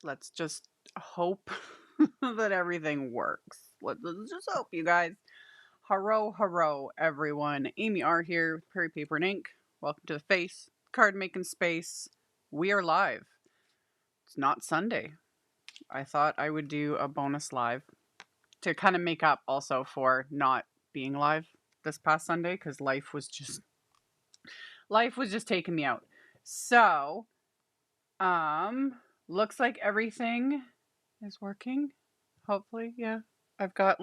let's just hope that everything works. Let's just hope, you guys. Hello, everyone. AmyR here with Prairie Paper and Ink. Welcome to the Face Card Making Space. We are live. It's not Sunday. I thought I would do a bonus live to kind of make up also for not being live this past Sunday because life was just taking me out. So, looks like everything is working. Hopefully, yeah. I've got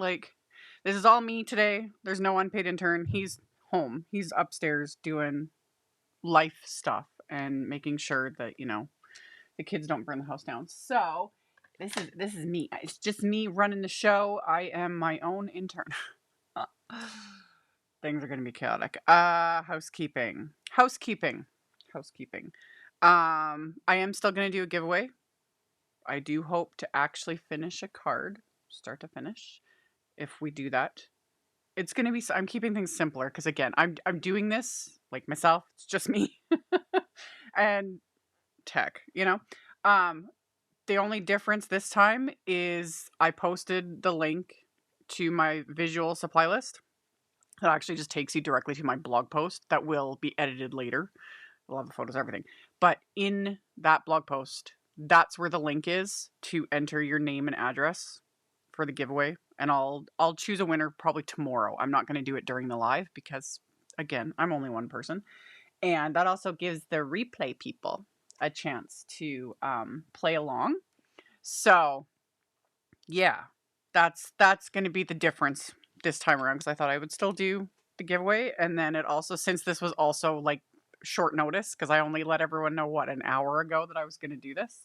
this is all me today. There's no unpaid intern. He's home. He's upstairs doing life stuff and making sure that, the kids don't burn the house down. So, this is me. It's just me running the show. I am my own intern. Things are going to be chaotic. Housekeeping. I am still going to do a giveaway. I do hope to actually finish a card, start to finish. If we do that, it's going to be, I'm keeping things simpler because again, I'm doing this like myself. It's just me and tech, the only difference this time is I posted the link to my visual supply list. That actually just takes you directly to my blog post that will be edited later. I'll have the photos, everything. But in that blog post, that's where the link is to enter your name and address for the giveaway. And I'll choose a winner probably tomorrow. I'm not going to do it during the live because, again, I'm only one person. And that also gives the replay people a chance to play along. So, yeah, that's going to be the difference this time around because I thought I would still do the giveaway. And then it also, since this was also like short notice because I only let everyone know an hour ago that I was going to do this.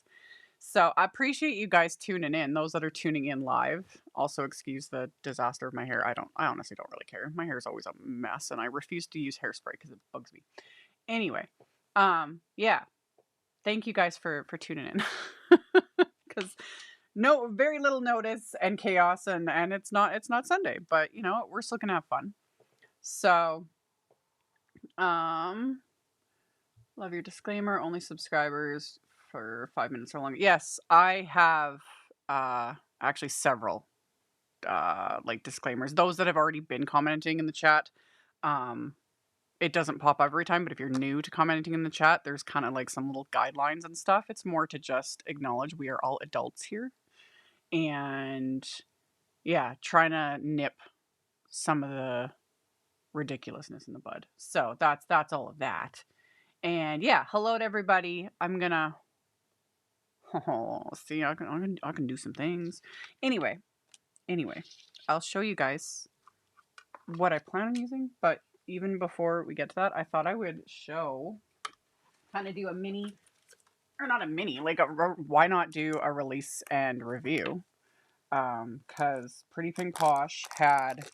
So I appreciate you guys tuning in. Those that are tuning in live. Also excuse the disaster of my hair. I honestly don't really care. My hair is always a mess and I refuse to use hairspray because it bugs me. Anyway, yeah. Thank you guys for tuning in. Because very little notice and chaos and it's not Sunday, but we're still gonna have fun. So love your disclaimer, only subscribers for 5 minutes or longer. Yes, I have actually several disclaimers. Those that have already been commenting in the chat. It doesn't pop every time, but if you're new to commenting in the chat, there's kind of like some little guidelines and stuff. It's more to just acknowledge we are all adults here. And yeah, trying to nip some of the ridiculousness in the bud. So that's all of that. And yeah, hello to everybody. I'm gonna see. I can do some things. Anyway, I'll show you guys what I plan on using. But even before we get to that, I thought I would kind of do a mini, or not a mini, why not do a release and review? Because Pretty Pink Posh had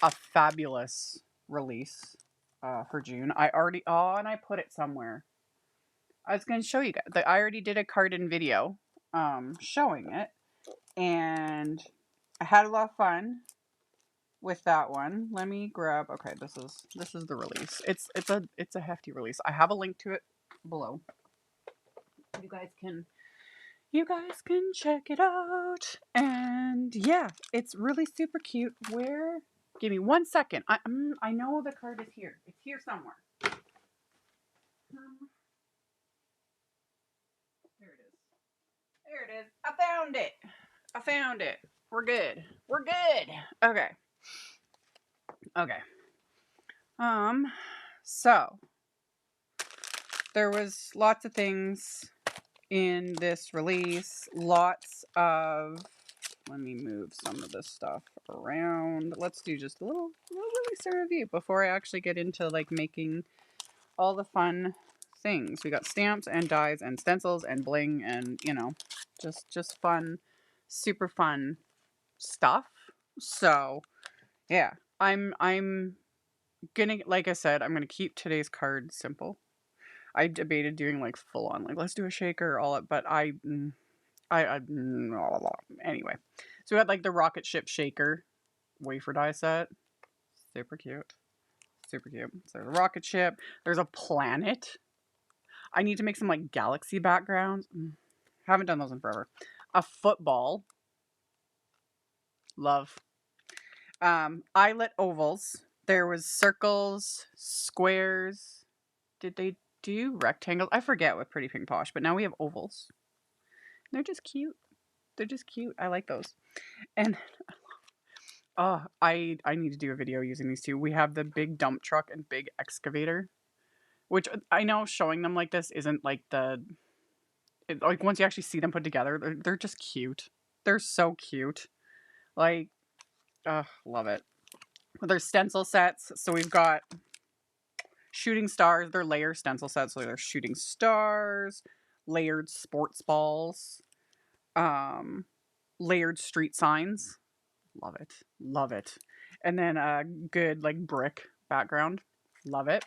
a fabulous release for June. And I put it somewhere. I was going to show you guys. I already did a card in video showing it. And I had a lot of fun with that one. Let me grab, okay, this is the release. It's a hefty release. I have a link to it below. You guys can check it out. And yeah, it's really super cute. Give me 1 second. I know the card is here. It's here somewhere. There it is. I found it. We're good. Okay. So there was lots of things in this release. Let me move some of this stuff around. Let's do just a little release review before I actually get into making all the things. We got stamps and dies and stencils and bling and just fun, super fun stuff. So yeah, I'm gonna, like I said, I'm gonna keep today's card simple. I debated doing full on let's do a shaker all up, but anyway. So we had the rocket ship shaker wafer die set. Super cute. So there's a rocket ship. There's a planet. I need to make some galaxy backgrounds. Haven't done those in forever. A football. Love. Eyelet ovals. There was circles, squares. Did they do rectangles? I forget with Pretty Pink Posh, but now we have ovals. They're just cute. They're just cute. I like those. And oh, I need to do a video using these two. We have the big dump truck and big excavator, which I know showing them like this isn't like like once you actually see them put together, they're just cute. They're so cute. Like, love it. There's stencil sets. So we've got shooting stars. They're layer stencil sets. So they're shooting stars, layered sports balls, layered street signs. Love it. Love it. And then a good like brick background. Love it.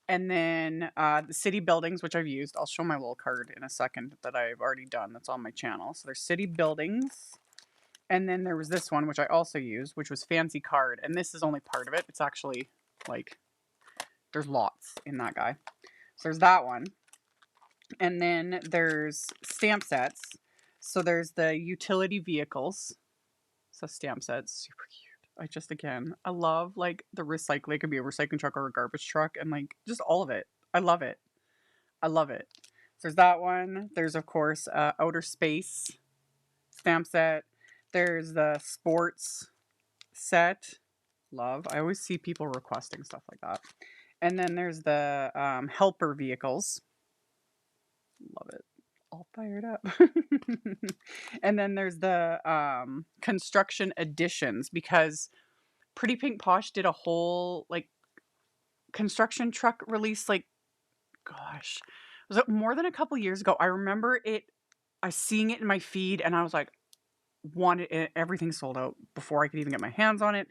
And then the city buildings, which I've used. I'll show my little card in a second that I've already done. That's on my channel. So there's city buildings. And then there was this one, which I also used, which was fancy card. And this is only part of it. It's actually like, there's lots in that guy. So there's that one. And then there's stamp sets. So there's the utility vehicles. So stamp sets, super cute. I love like the recycling. It could be a recycling truck or a garbage truck and like just all of it. I love it. I love it. So there's that one. There's of course outer space stamp set. There's the sports set. Love. I always see people requesting stuff like that. And then there's the helper vehicles. Love it. All fired up. And then there's the construction editions, because Pretty Pink Posh did a whole like construction truck release, like, gosh, was it more than a couple years ago? I remember I seeing it in my feed and I was like, wanted it. Everything sold out before I could even get my hands on it.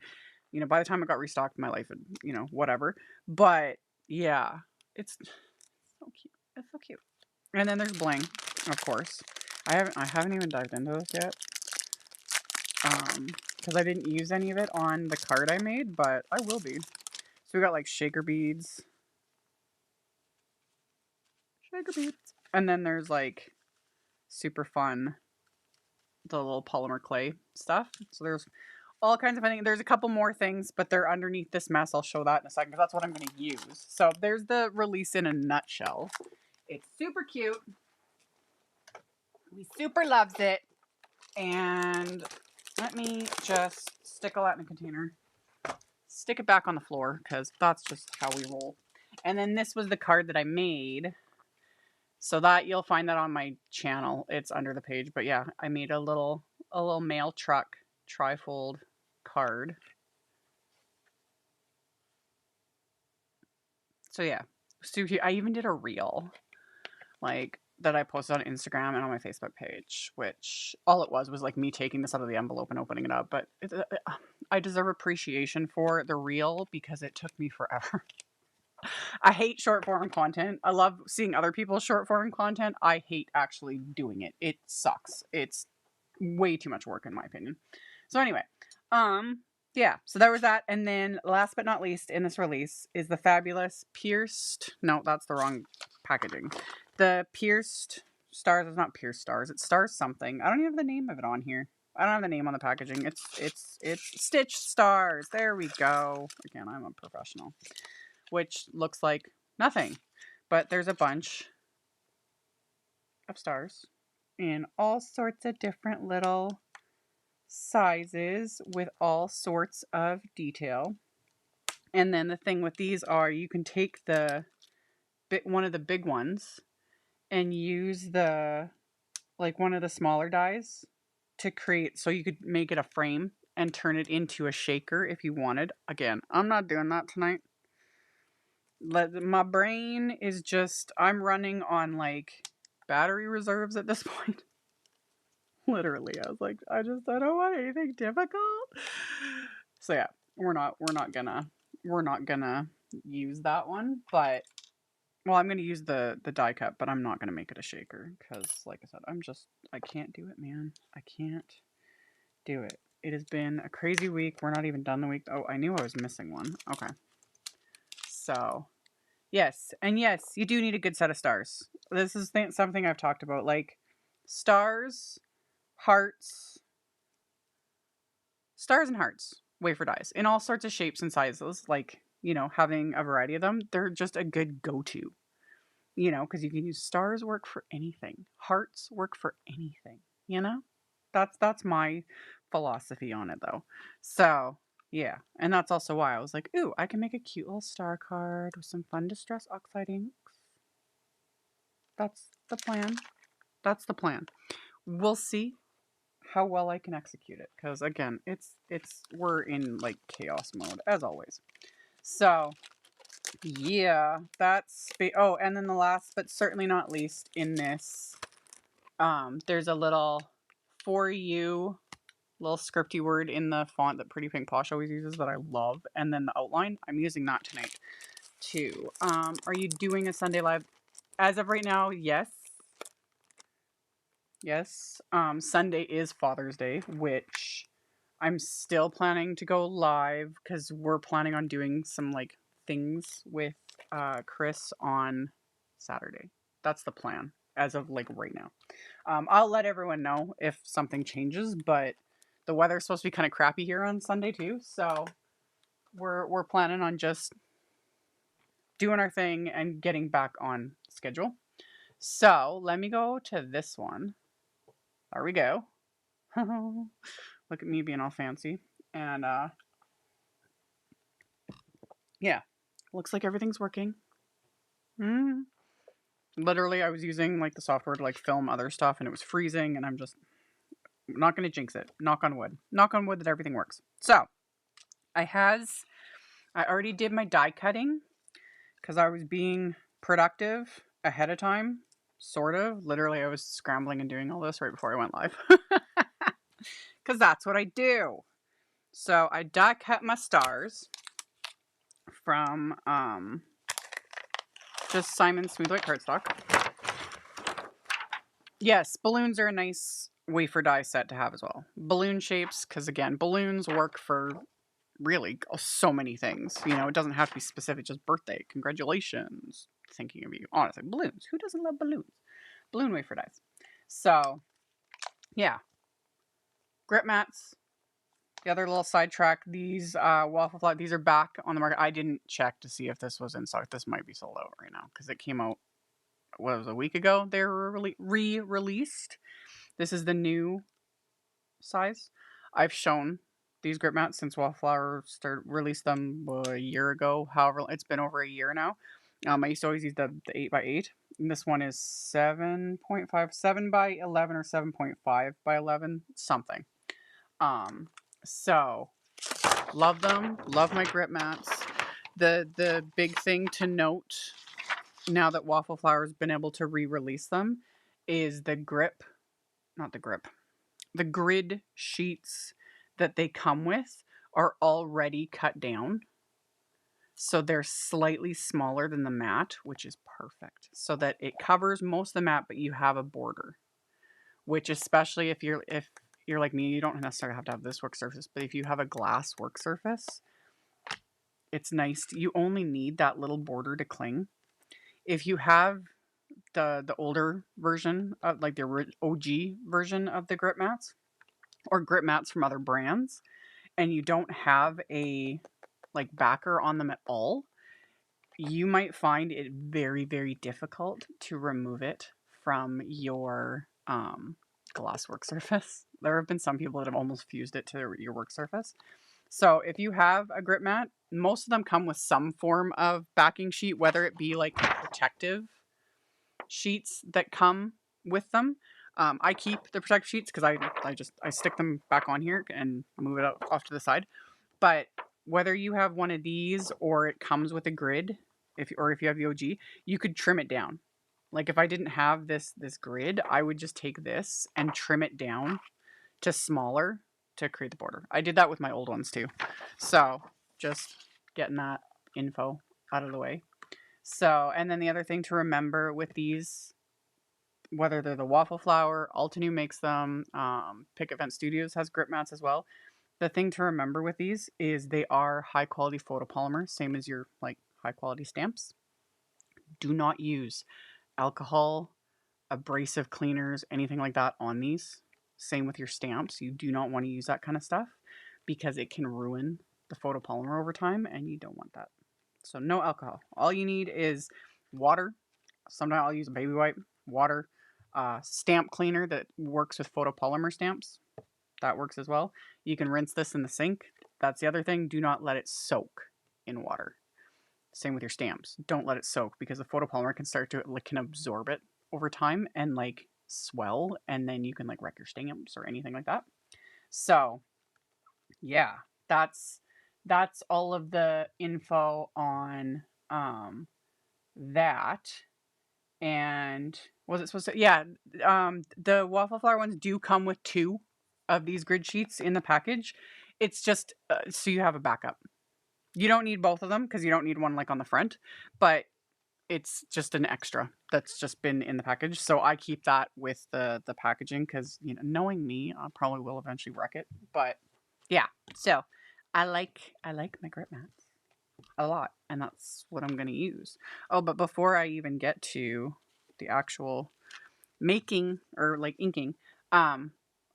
You know, by the time it got restocked, my life, and you know, whatever. But yeah, it's so cute. It's so cute. And then there's bling, of course. I haven't even dived into this yet. Because I didn't use any of it on the card I made, but I will be. So we got like shaker beads. Shaker beads. And then there's like super fun, the little polymer clay stuff. So there's all kinds of things. There's a couple more things, but they're underneath this mess. I'll show that in a second because that's what I'm going to use. So there's the release in a nutshell. It's super cute. We super loves it. And let me just stick all that in a container. Stick it back on the floor because that's just how we roll. And then this was the card that I made. So that you'll find that on my channel. It's under the page. But yeah, I made a little mail truck trifold card. So yeah, so I even did a reel like that I posted on Instagram and on my Facebook page, which all it was like me taking this out of the envelope and opening it up. But I deserve appreciation for the reel because it took me forever. I hate short form content. I love seeing other people's short form content. I hate actually doing it. It sucks. It's way too much work in my opinion. So anyway, yeah, so there was that. And then last but not least in this release is the fabulous pierced, no, that's the wrong packaging. The pierced stars, it's not pierced stars, it's stars something. I don't even have the name of it on here. I don't have the name on the packaging. It's stitched stars. There we go. Again, I'm a professional. Which looks like nothing. But there's a bunch of stars in all sorts of different little sizes with all sorts of detail. And then the thing with these are you can take one of the big ones and use one of the smaller dies to create, so you could make it a frame and turn it into a shaker if you wanted. Again, I'm not doing that tonight. My brain is just, I'm running on like battery reserves at this point. Literally, I was like, I don't want anything difficult. So yeah, we're not gonna use that one, but well, I'm gonna use the die cut, but I'm not gonna make it a shaker because, like I said, I can't do it, man. I can't do it. It has been a crazy week. We're not even done the week. Oh, I knew I was missing one. Okay. So, yes. And yes, you do need a good set of stars. This is something I've talked about. Like, stars, hearts, stars and hearts wafer dies in all sorts of shapes and sizes. Like, you know, having a variety of them, they're just a good go-to. You know, because you can use stars work for anything, hearts work for anything. You know, that's my philosophy on it though. So yeah, and that's also why I was like, ooh, I can make a cute little star card with some fun distress oxide inks. That's the plan. That's the plan. We'll see how well I can execute it, because again, it's we're in like chaos mode as always. So yeah, that's oh, and then the last but certainly not least in this, there's a little for you little scripty word in the font that Pretty Pink Posh always uses that I love, and then the outline. I'm using that tonight too. Are you doing a Sunday live? As of right now, yes. Yes. Sunday is Father's Day, which I'm still planning to go live because we're planning on doing some like things with Chris on Saturday. That's the plan as of like right now. I'll let everyone know if something changes, but the weather's supposed to be kind of crappy here on Sunday too, so we're planning on just doing our thing and getting back on schedule. So let me go to this one. There we go. Look at me being all fancy. And yeah, looks like everything's working. Literally, I was using like the software to like film other stuff and it was freezing, and I'm just not going to jinx it. Knock on wood. Knock on wood that everything works. So I already did my die cutting because I was being productive ahead of time. Sort of. Literally, I was scrambling and doing all this right before I went live. Because that's what I do. So I die cut my stars from just Simon Smooth White Cardstock. Yes, balloons are a nice wafer die set to have as well. Balloon shapes, because again, balloons work for really so many things. You know, it doesn't have to be specific, just birthday, congratulations, thinking of you. Honestly, balloons. Who doesn't love balloons? Balloon wafer dies. So, yeah. Grip mats. The other little sidetrack, these Waffle Flower, these are back on the market. I didn't check to see if this was in stock. This might be sold out right now because it came out, what was it, a week ago? They were re-released. This is the new size. I've shown these grip mats since Waffle Flower released them a year ago. However, it's been over a year now. I used to always use the 8x8. And this one is 7.5, 7 by 11 or 7.5 by 11, something. So love them. Love my grip mats. The big thing to note now that Waffle Flower's been able to re-release them is the grid sheets that they come with are already cut down. So they're slightly smaller than the mat, which is perfect. So that it covers most of the mat, but you have a border. Which, especially if you're like me, you don't necessarily have to have this work surface, but if you have a glass work surface, it's nice. You only need that little border to cling. If you have the older version of like the OG version of the grip mats or grip mats from other brands, and you don't have a like backer on them at all, you might find it very, very difficult to remove it from your glass work surface. There have been some people that have almost fused it to your work surface. So if you have a grip mat, most of them come with some form of backing sheet, whether it be like protective sheets that come with them. I keep the protective sheets because I stick them back on here and move it off to the side. But whether you have one of these or it comes with a grid, if you have the OG, you could trim it down. Like if I didn't have this grid, I would just take this and trim it down to smaller to create the border. I did that with my old ones too. So just getting that info out of the way. So, and then the other thing to remember with these, whether they're the Waffle Flower, Altenew makes them, Picket Fence Studios has grip mats as well. The thing to remember with these is they are high quality photopolymer, same as your like high quality stamps. Do not use alcohol abrasive cleaners, anything like that on these. Same with your stamps. You do not want to use that kind of stuff because it can ruin the photopolymer over time, and you don't want that. So no alcohol. All you need is water. Sometimes I'll use a baby wipe, water, stamp cleaner that works with photopolymer stamps. That works as well. You can rinse this in the sink. That's the other thing. Do not let it soak in water. Same with your stamps. Don't let it soak because the photopolymer can start to can absorb it over time and like swell, and then you can like wreck your stamps or anything like that. So yeah, that's all of the info on that. And was it supposed to? Yeah, the Waffle Flower ones do come with 2 of these grid sheets in the package. It's just so you have a backup. You don't need both of them because you don't need one like on the front, but it's just an extra that's just been in the package. So I keep that with the packaging because, you know, knowing me, I probably will eventually wreck it. But yeah, so I like my grip mats a lot, and that's what I'm going to use. Oh, but before I even get to the actual making or like inking, I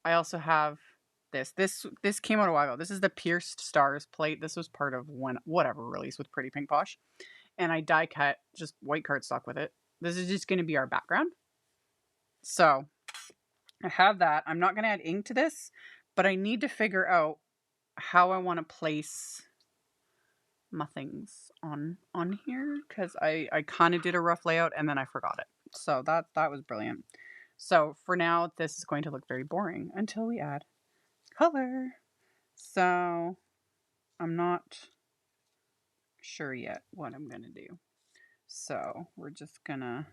also have this came out a while ago. This is the Pierced Stars plate. This was part of whatever release with Pretty Pink Posh, and I die cut just white cardstock with it. This is just going to be our background. So I have that. I'm not going to add ink to this, but I need to figure out how I want to place my things on here because I kind of did a rough layout and then I forgot it. So that was brilliant. So for now, this is going to look very boring until we add color. So I'm not sure yet what I'm going to do. So we're just going to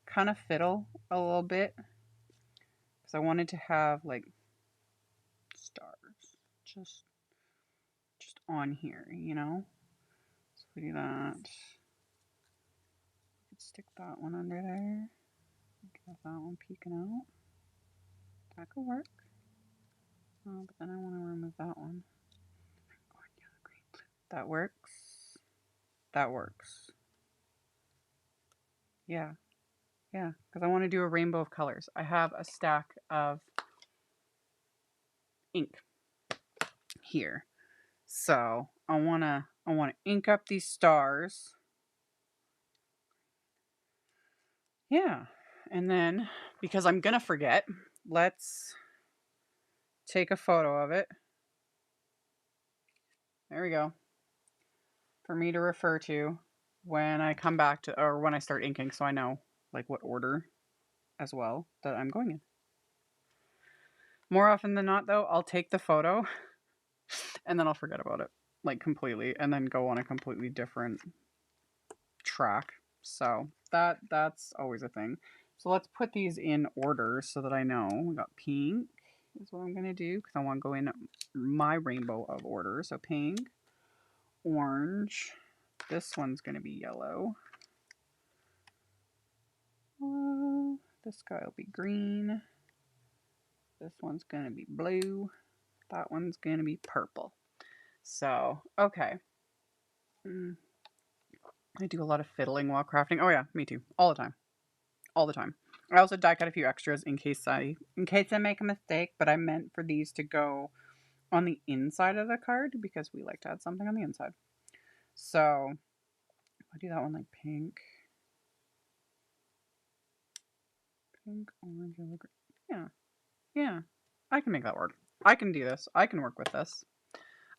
kind of fiddle a little bit because I wanted to have like stars just on here, you know? So we do that. Stick that one under there. Get that one peeking out. That could work. Oh, but then I want to remove that one. That works. That works. Yeah. Yeah, because I want to do a rainbow of colors. I have a stack of ink here. So I wanna ink up these stars. Yeah. And then because I'm gonna forget, let's take a photo of it. There we go. For me to refer to when I come back to, or when I start inking, so I know like what order as well that I'm going in. More often than not though, I'll take the photo and then I'll forget about it like completely and then go on a completely different track. So that's always a thing. So let's put these in order so that I know. We got pink is what I'm going to do because I want to go in my rainbow of order. So pink, orange, this one's going to be yellow. This guy will be green. This one's going to be blue. That one's going to be purple. So, okay. I do a lot of fiddling while crafting. Oh yeah, me too. All the time. All the time. I also die cut a few extras in case I make a mistake, but I meant for these to go on the inside of the card because we like to add something on the inside. So I'll do that one like pink. Pink, orange, yellow, green. Yeah. Yeah. I can make that work. I can do this. I can work with this.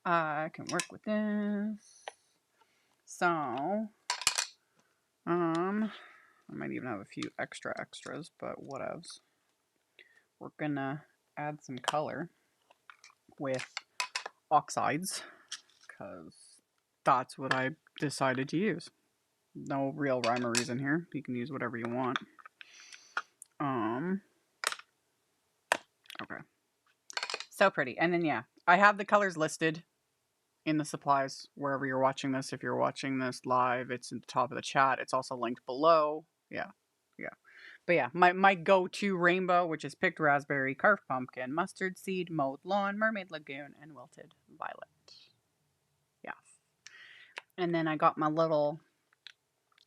I can work with this. So, I might even have a few extras, but whatevs. We're gonna add some color with Oxides because that's what I decided to use. No real rhyme or reason here. You can use whatever you want. Okay. So pretty. And then yeah, I have the colors listed in the supplies wherever you're watching this. If you're watching this live, it's at the top of the chat. It's also linked below. Yeah. But yeah, my go-to rainbow, which is picked raspberry, carved pumpkin, mustard seed, mowed lawn, mermaid lagoon, and wilted violet. Yeah. And then I got my little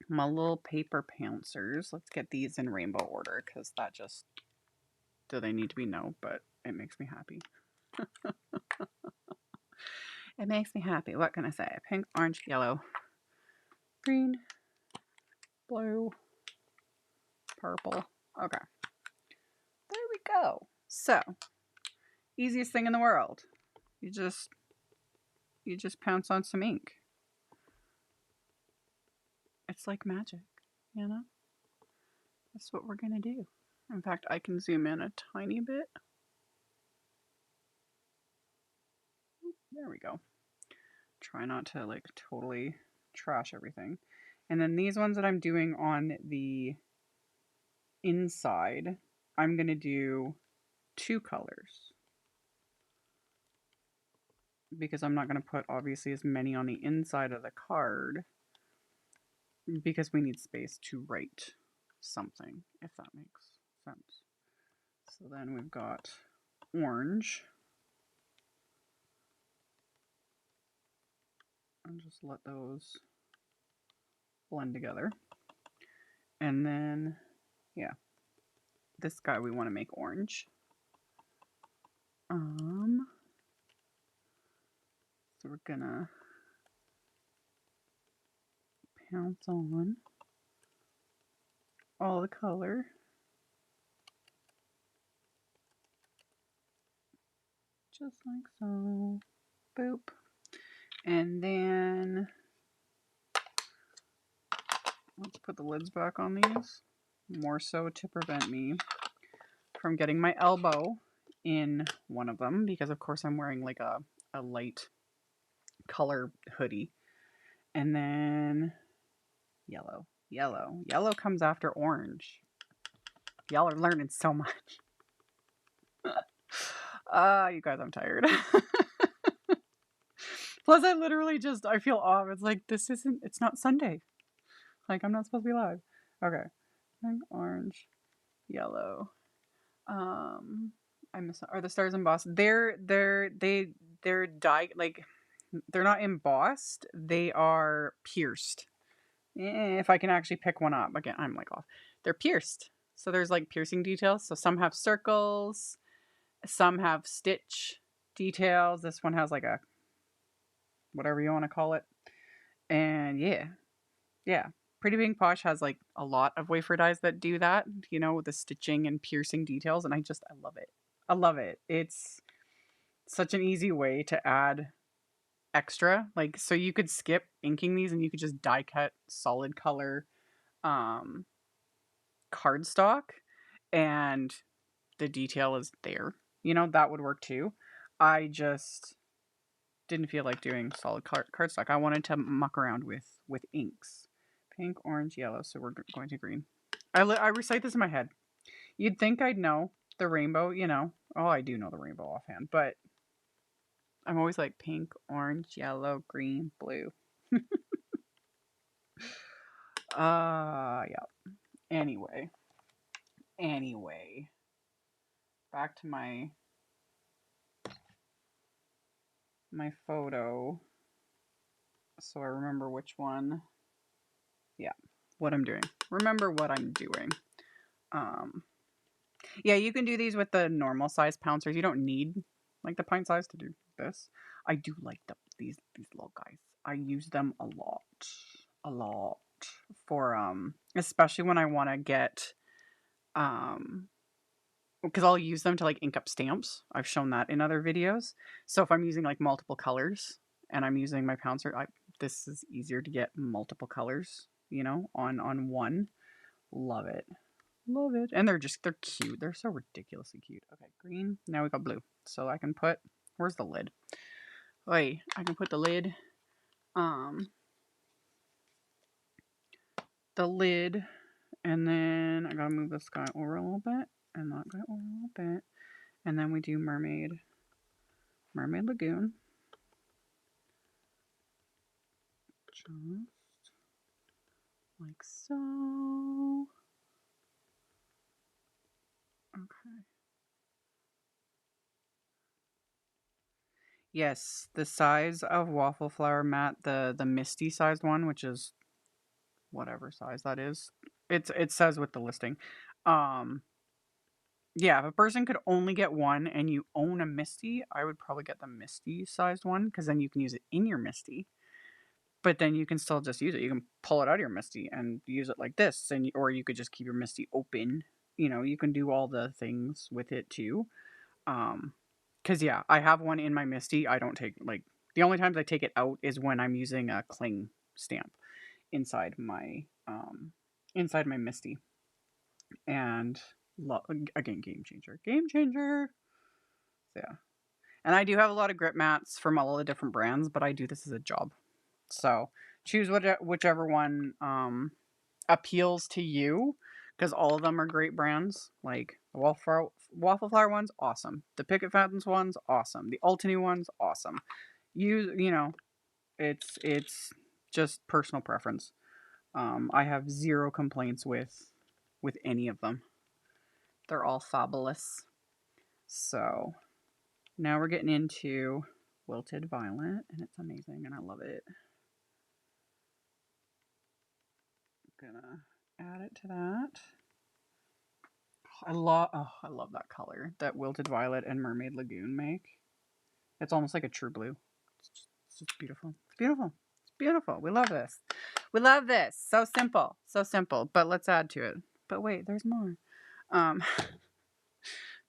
my little paper pouncers. Let's get these in rainbow order because that just, do they need to be? No, but it makes me happy. It makes me happy. What can I say? Pink, orange, yellow, green, blue, purple. Okay. There we go. So, easiest thing in the world. You just pounce on some ink. It's like magic, you know? That's what we're gonna do. In fact, I can zoom in a tiny bit. There we go. Try not to like totally trash everything. And then these ones that I'm doing on the inside, I'm gonna do 2 colors. Because I'm not gonna put obviously as many on the inside of the card because we need space to write something, if that makes sense. So then we've got orange. And just let those blend together. And then, yeah, this guy we want to make orange. So we're gonna pounce on all the color. Just like so. Boop. And then let's put the lids back on these. More so to prevent me from getting my elbow in one of them because of course I'm wearing like a light color hoodie. And then yellow. Yellow comes after orange. Y'all are learning so much. You guys, I'm tired. Plus, I literally I feel off. It's like, it's not Sunday. Like, I'm not supposed to be live. Okay. Pink, orange, yellow. I miss, are the stars embossed? They're like, they're not embossed. They are pierced. If I can actually pick one up. Again, I'm like off. They're pierced. So there's like piercing details. So some have circles. Some have stitch details. This one has like a, whatever you want to call it. And yeah. Pretty Pink Posh has like a lot of wafer dyes that do that, you know, with the stitching and piercing details. And I love it. I love it. It's such an easy way to add extra. Like, so you could skip inking these and you could just die cut solid color cardstock and the detail is there. You know, that would work too. I just didn't feel like doing solid cardstock. I wanted to muck around with inks. Pink, orange, yellow. So we're going to green. I recite this in my head. You'd think I'd know the rainbow, you know. Oh, I do know the rainbow offhand, but I'm always like pink, orange, yellow, green, blue. Yeah. Anyway. Back to my photo. So I remember which one. Yeah, what I'm doing. Remember what I'm doing. Yeah, you can do these with the normal size pouncers. You don't need like the pint size to do this. I do like these little guys. I use them a lot for especially when I want to get because I'll use them to like ink up stamps. I've shown that in other videos. So if I'm using like multiple colors and I'm using my pouncer, this is easier to get multiple colors, you know, on one. Love it. Love it. And they're cute. They're so ridiculously cute. Okay, green. Now we got blue. So I can put, where's the lid? Wait, I can put the lid, and then I gotta move this guy over a little bit, and that guy over a little bit. And then we do Mermaid Lagoon. Just like so. Okay. Yes, the size of Waffle Flower mat, the MISTI sized one, which is whatever size that is. It says with the listing. Um, yeah, if a person could only get one and you own a MISTI, I would probably get the MISTI sized one because then you can use it in your MISTI. But then you can still just use it. You can pull it out of your MISTI and use it like this, and or you could just keep your MISTI open. You know, you can do all the things with it too. Cause yeah, I have one in my MISTI. I don't take like the only times I take it out is when I'm using a cling stamp inside my MISTI. And again, game changer, game changer. So, yeah, and I do have a lot of grip mats from all the different brands, but I do this as a job. So choose whichever one appeals to you, because all of them are great brands. Like the Waffle Flower one's awesome. The Picket Fountains one's awesome. The Ultini one's awesome. You know, it's just personal preference. I have zero complaints with any of them. They're all fabulous. So now we're getting into Wilted Violet, and it's amazing, and I love it. I'm gonna add it to that. I love that color that Wilted Violet and Mermaid Lagoon make. It's almost like a true blue. It's just beautiful. It's beautiful. It's beautiful. We love this. We love this. So simple. So simple. But let's add to it. But wait, there's more.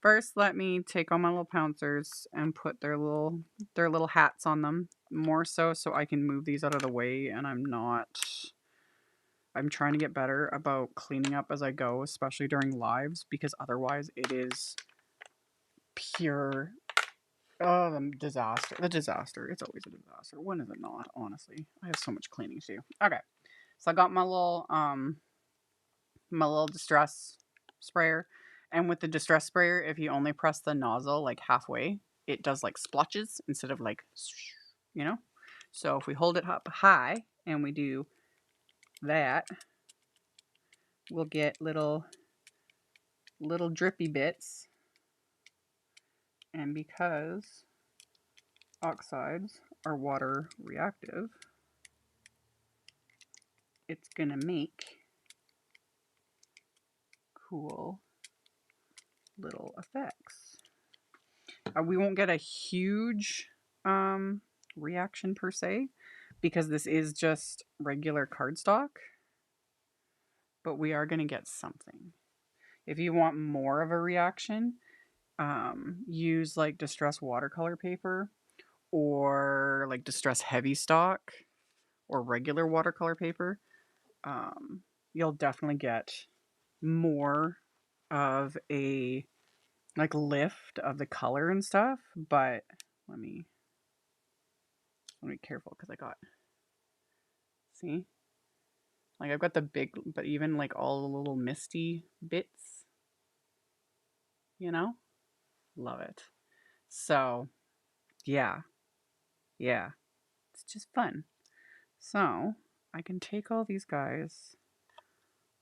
First, let me take all my little pouncers and put their little hats on them. More so I can move these out of the way, and I'm trying to get better about cleaning up as I go, especially during lives, because otherwise it is pure the disaster. The disaster. It's always a disaster. When is it not? Honestly, I have so much cleaning to do. Okay, so I got my little distress sprayer, and with the distress sprayer, if you only press the nozzle like halfway, it does like splotches instead of like, you know. So if we hold it up high and we do that, we'll get little drippy bits. And because oxides are water reactive, it's gonna make cool little effects. We won't get a huge reaction per se, because this is just regular cardstock, but we are gonna get something. If you want more of a reaction, use like distress watercolor paper, or like distress heavy stock, or regular watercolor paper. You'll definitely get more of a like lift of the color and stuff. But let me be careful, because I got, see, like I've got the big, but even like all the little misty bits, you know, love it. So yeah, it's just fun. So I can take all these guys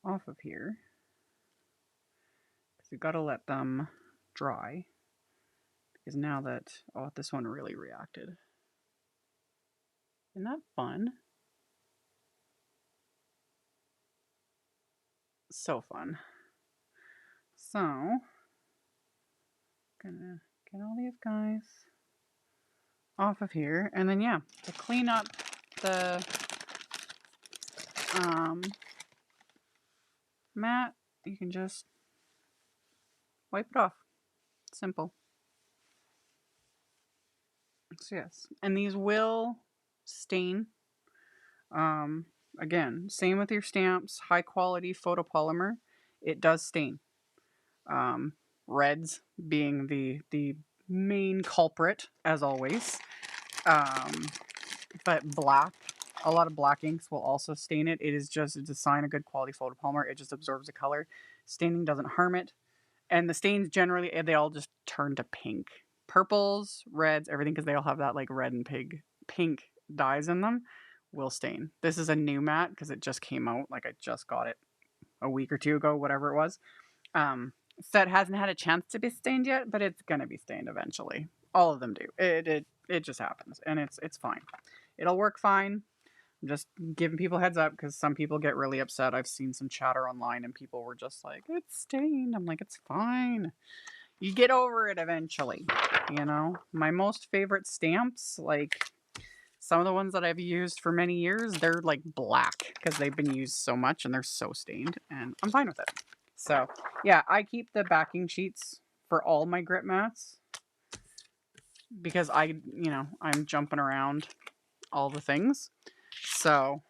off of here, because we've got to let them dry, because now that, oh, this one really reacted. Isn't that fun? So fun. So gonna get all these guys off of here, and then yeah, to clean up the mat, you can just wipe it off. Simple. So yes, and these will stain. Again, same with your stamps. High quality photopolymer, it does stain. Reds being the main culprit, as always. But black, a lot of black inks will also stain it. It is just a sign of good quality photopolymer. It just absorbs the color. Staining doesn't harm it. And the stains generally, they all just turn to pink. Purples, reds, everything, because they all have that like red and pink dyes in them, will stain. This is a new mat because it just came out. Like I just got it a week or two ago, whatever it was. So it hasn't had a chance to be stained yet, but it's gonna be stained eventually. All of them do. It just happens, and it's fine. It'll work fine. I'm just giving people heads up because some people get really upset. I've seen some chatter online and people were just like, it's stained. I'm like, it's fine. You get over it eventually, you know? My most favorite stamps, like some of the ones that I've used for many years, they're like black because they've been used so much and they're so stained, and I'm fine with it. So yeah, I keep the backing sheets for all my grip mats because I'm jumping around all the things. So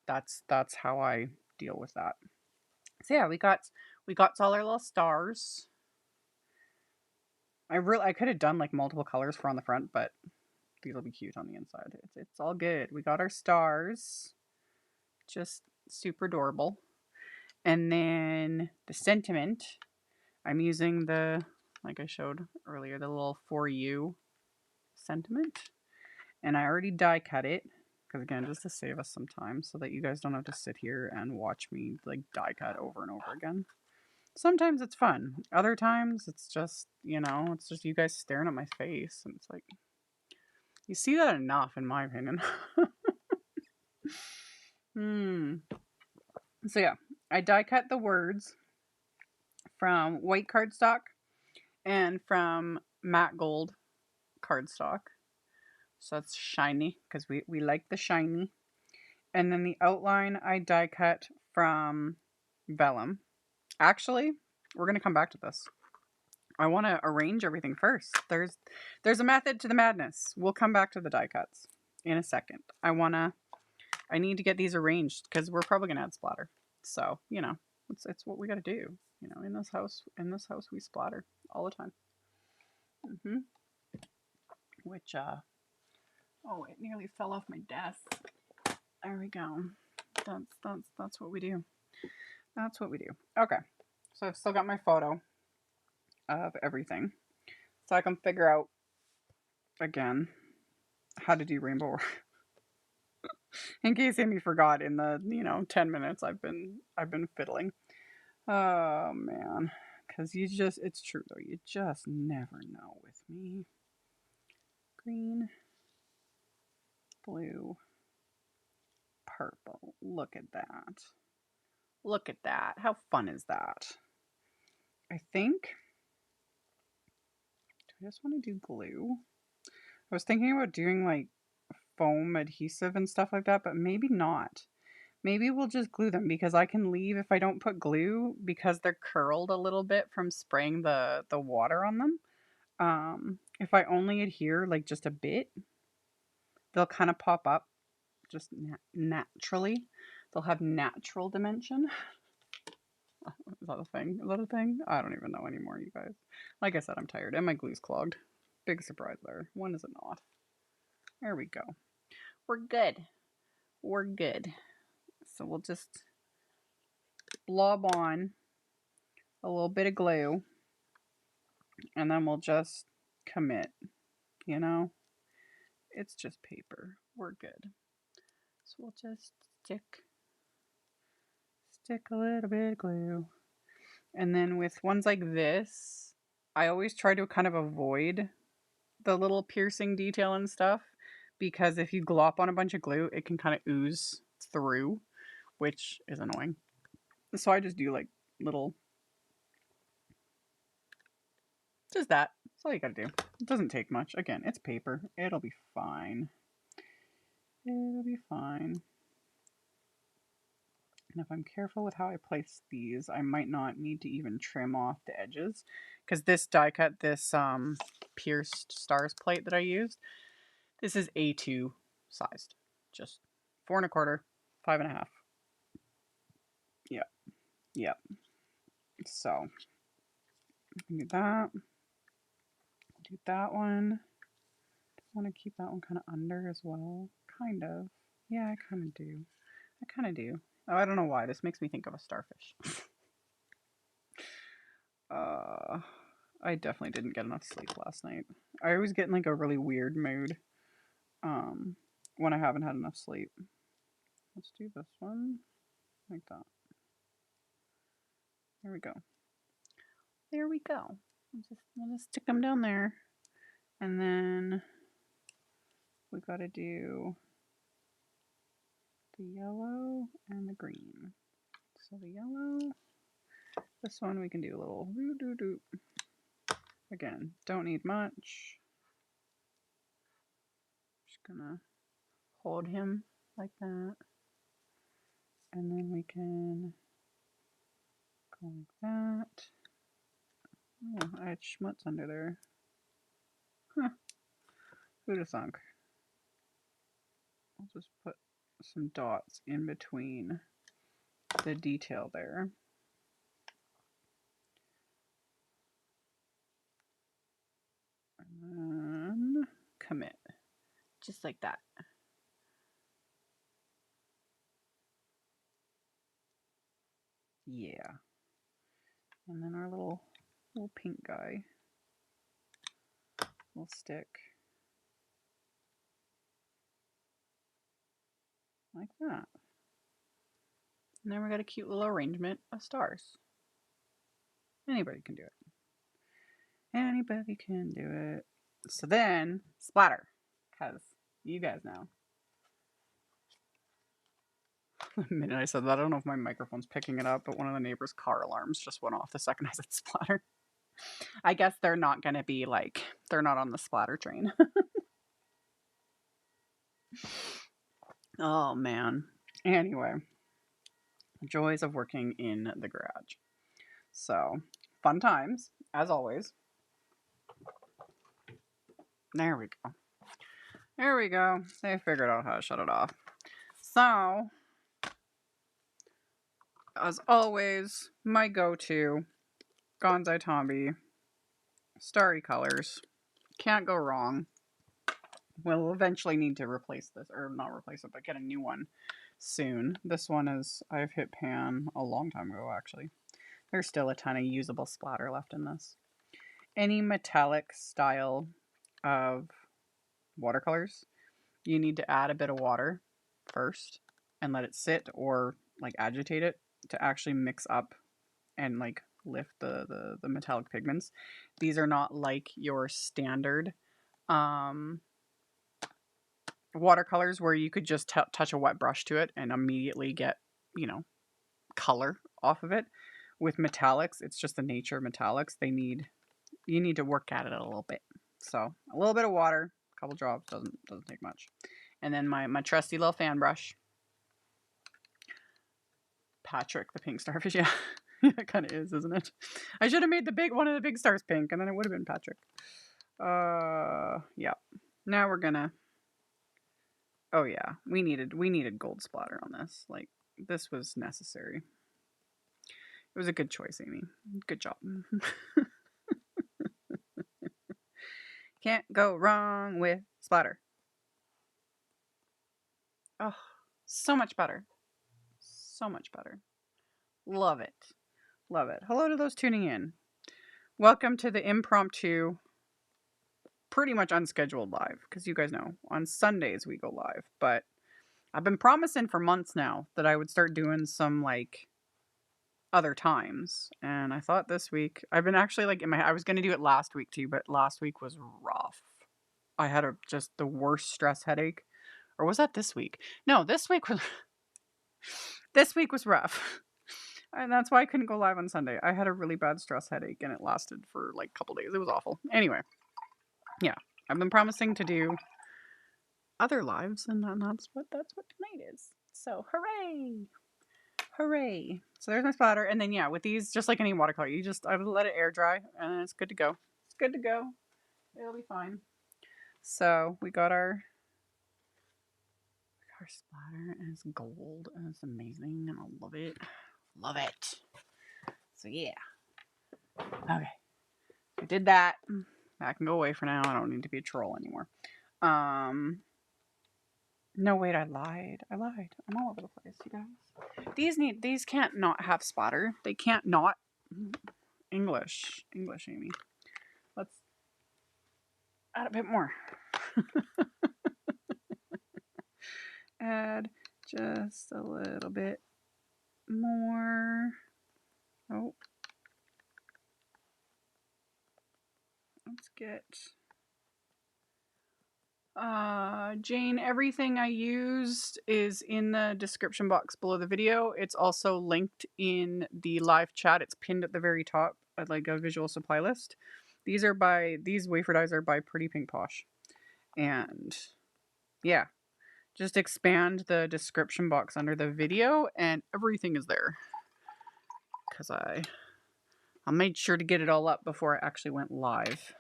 that's how I deal with that. So yeah, we got all our little stars. I could have done like multiple colors for on the front, but these will be cute on the inside. It's all good. We got our stars. Just super adorable. And then the sentiment, I'm using the, like I showed earlier, the little For You sentiment. And I already die cut it. Because again, just to save us some time so that you guys don't have to sit here and watch me like die cut over and over again. Sometimes it's fun. Other times it's just, it's just you guys staring at my face. And it's like, you see that enough, in my opinion. So yeah, I die cut the words from white cardstock and from matte gold cardstock. So that's shiny because we like the shiny. And then the outline I die cut from Vellum. Actually, we're going to come back to this. I want to arrange everything first. There's a method to the madness. We'll come back to the die cuts in a second. I need to get these arranged because we're probably going to add splatter. So, it's what we got to do. In this house we splatter all the time. Which, oh, it nearly fell off my desk. There we go. That's what we do. That's what we do. Okay. So I've still got my photo of everything. So I can figure out, again, how to do rainbow. In case Amy forgot in the, 10 minutes I've been fiddling. Oh, man. Because it's true though, you just never know with me. Green, blue, purple. Look at that. Look at that. How fun is that? I think, do I just want to do glue? I was thinking about doing like foam adhesive and stuff like that, but maybe not. Maybe we'll just glue them because I can leave if I don't put glue because they're curled a little bit from spraying the water on them. If I only adhere like just a bit, they'll kind of pop up just naturally. They'll have natural dimension. Is that a thing? Is that a thing? I don't even know anymore, you guys. Like I said, I'm tired and my glue's clogged. Big surprise there. When is it not? There we go. We're good. We're good. So we'll just blob on a little bit of glue and then we'll just commit, It's just paper. We're good. So we'll just stick a little bit of glue. And then with ones like this, I always try to kind of avoid the little piercing detail and stuff because if you glop on a bunch of glue, it can kind of ooze through, which is annoying. So I just do like little, just that. That's all you gotta do. It doesn't take much. Again, it's paper. It'll be fine. It'll be fine. And if I'm careful with how I place these, I might not need to even trim off the edges because this die cut, this pierced stars plate that I used, this is A2 sized, just 4 1/4, 5 1/2. Yep. Yep. So do that. Do that one. I want to keep that one kind of under as well. Kind of. Yeah, I kind of do. Oh, I don't know why. This makes me think of a starfish. I definitely didn't get enough sleep last night. I always get in like a really weird mood when I haven't had enough sleep. Let's do this one like that. There we go. There we go. We'll just stick them down there. And then we got to do the yellow and the green. So the yellow, this one we can do a little doo-doo-doo. Again, don't need much. Just gonna hold him like that. And then we can go like that. Oh, I had schmutz under there. Huh. Who'd have thunk? I'll just put some dots in between the detail there. And then commit. Just like that. Yeah. And then our little pink guy will stick like that. And then we got a cute little arrangement of stars. Anybody can do it. Anybody can do it. So then, splatter. Because you guys know. The minute I said that, I don't know if my microphone's picking it up, but one of the neighbor's car alarms just went off the second I said splatter. I guess they're not going to be like, they're not on the splatter train. Oh, man. Anyway, joys of working in the garage. So, fun times, as always. There we go. There we go. They figured out how to shut it off. So, as always, my go-to, Gansai Tambi, Starry colors. Can't go wrong. We'll eventually need to replace this, or not replace it, but get a new one soon. This one is, I've hit pan a long time ago, actually. There's still a ton of usable splatter left in this. Any metallic style of watercolors, you need to add a bit of water first and let it sit or like agitate it to actually mix up and like lift the metallic pigments. These are not like your standard watercolors where you could just touch a wet brush to it and immediately get, you know, color off of it. With metallics, it's just the nature of metallics. You need to work at it a little bit. So a little bit of water, a couple drops, doesn't take much. And then my trusty little fan brush. Patrick, the pink starfish. Yeah, it kind of is, isn't it? I should have made one of the big stars pink, and then it would have been Patrick. Yeah. Now we're gonna. Oh yeah, we needed gold splatter on this. Like, this was necessary. It was a good choice, Amy. Good job. Can't go wrong with splatter. Oh, so much better. So much better. Love it. Love it. Hello to those tuning in. Welcome to the impromptu, pretty much unscheduled live, because you guys know, on Sundays we go live. But I've been promising for months now that I would start doing some, like, other times. And I thought this week, I've been actually, like, I was going to do it last week too, but last week was rough. I had just the worst stress headache. Or was that this week? No, this week was rough. And that's why I couldn't go live on Sunday. I had a really bad stress headache and it lasted for like a couple days. It was awful. Anyway, yeah, I've been promising to do other lives, and that's what tonight is. So hooray! Hooray! So there's my splatter, and then yeah, with these, just like any watercolor, I would let it air dry, and it's good to go. It's good to go. It'll be fine. So we got our splatter, and it's gold, and it's amazing, and I love it. Love it. So yeah. Okay. I did that. That can go away for now. I don't need to be a troll anymore. No, wait, I lied. I'm all over the place, you guys. These can't not have splatter. They can't not. English, Amy. Let's add a bit more. Add just a little bit more. Oh. Let's get Jane, everything I used is in the description box below the video. It's also linked in the live chat. It's pinned at the very top, like a visual supply list. These wafer dyes are by Pretty Pink Posh. And yeah, just expand the description box under the video and everything is there. Because I made sure to get it all up before I actually went live.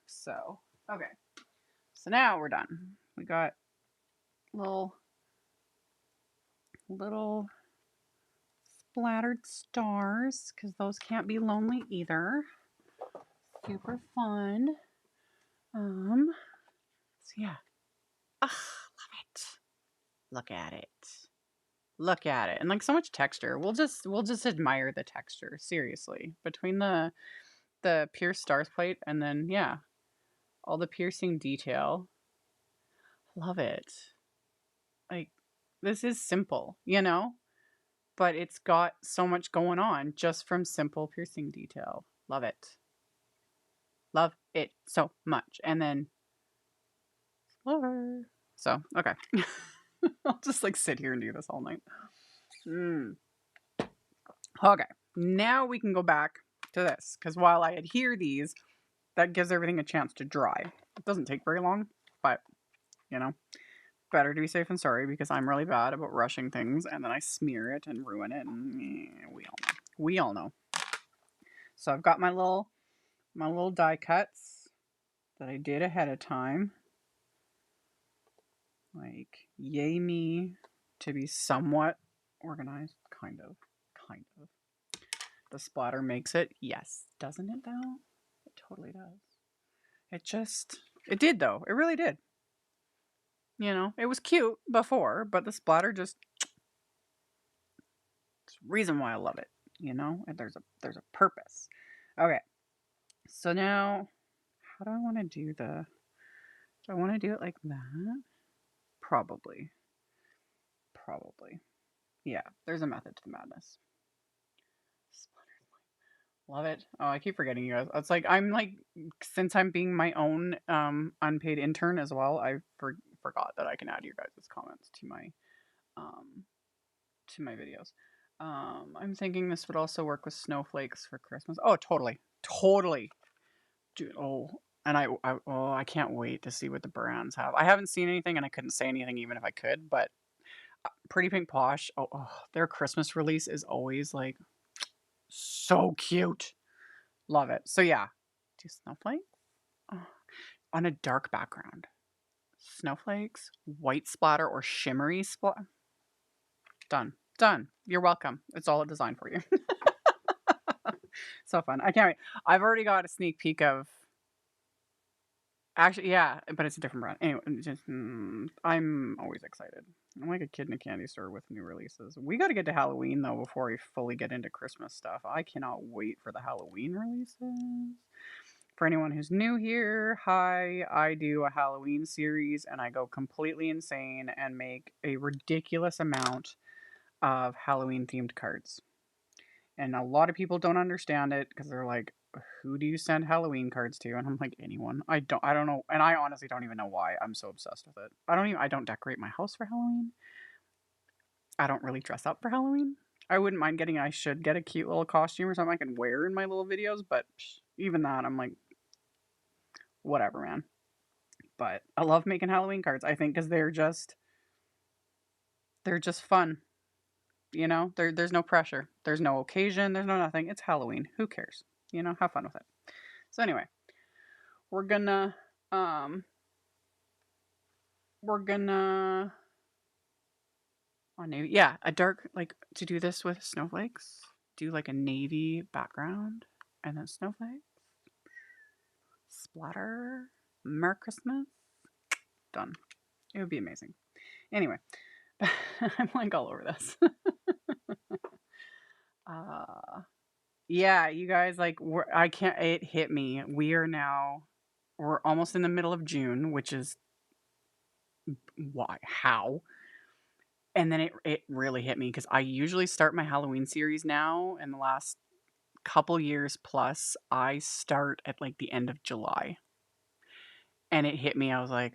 So, okay. So now we're done. We got little splattered stars because those can't be lonely either. Super fun. So yeah. Ugh, love it. Look at it. Look at it. And like so much texture. We'll just admire the texture. Seriously. Between the pierced stars plate and then yeah, all the piercing detail. Love it. Like this is simple, you know? But it's got so much going on just from simple piercing detail. Love it. Love it so much. And then slower. So, okay. I'll just like sit here and do this all night. Okay. Now we can go back to this. Because while I adhere these, that gives everything a chance to dry. It doesn't take very long. But, you know, better to be safe than sorry because I'm really bad about rushing things and then I smear it and ruin it. And we all know. So I've got my little die cuts that I did ahead of time. Like, yay me to be somewhat organized. Kind of. The splatter makes it. Yes. Doesn't it though? It totally does. It did though. It really did. You know, it was cute before, but the splatter just, it's the reason why I love it, you know? And there's a purpose. Okay. So now, how do I want to do do I want to do it like that? Probably. Yeah, there's a method to the madness. Love it. Oh, I keep forgetting you guys. It's like, since I'm being my own unpaid intern as well, I forgot that I can add your guys' comments to my videos. I'm thinking this would also work with snowflakes for Christmas. Oh, totally. Dude, and I can't wait to see what the brands have. I haven't seen anything and I couldn't say anything even if I could, but Pretty Pink Posh, their Christmas release is always like so cute. Love it. So yeah, do snowflakes on a dark background. Snowflakes, white splatter, or shimmery splatter. Done. You're welcome. It's all designed for you. So fun. I can't wait. I've already got a sneak peek of. Actually, yeah, but it's a different brand. Anyway, I'm always excited. I'm like a kid in a candy store with new releases. We got to get to Halloween, though, before we fully get into Christmas stuff. I cannot wait for the Halloween releases. For anyone who's new here, hi, I do a Halloween series, and I go completely insane and make a ridiculous amount of Halloween-themed cards. And a lot of people don't understand it because they're like, who do you send Halloween cards to? And I'm like, anyone. I don't know. And I honestly don't even know why I'm so obsessed with it. I don't decorate my house for Halloween. I don't really dress up for Halloween. I wouldn't mind I should get a cute little costume or something I can wear in my little videos, but even that, I'm like, whatever, man. But I love making Halloween cards, I think, because they're just fun. You know, there's no pressure. There's no occasion. There's no nothing. It's Halloween. Who cares? You know, have fun with it. So anyway, we're gonna on navy. Yeah, a dark, like, to do this with snowflakes. Do like a navy background and then snowflakes. Splatter. Merry Christmas. Done. It would be amazing. Anyway, I'm like all over this. Yeah, you guys, like, it hit me. We're almost in the middle of June, which is why, how? And then it really hit me because I usually start my Halloween series now in the last couple years plus. I start at like the end of July. And it hit me. I was like,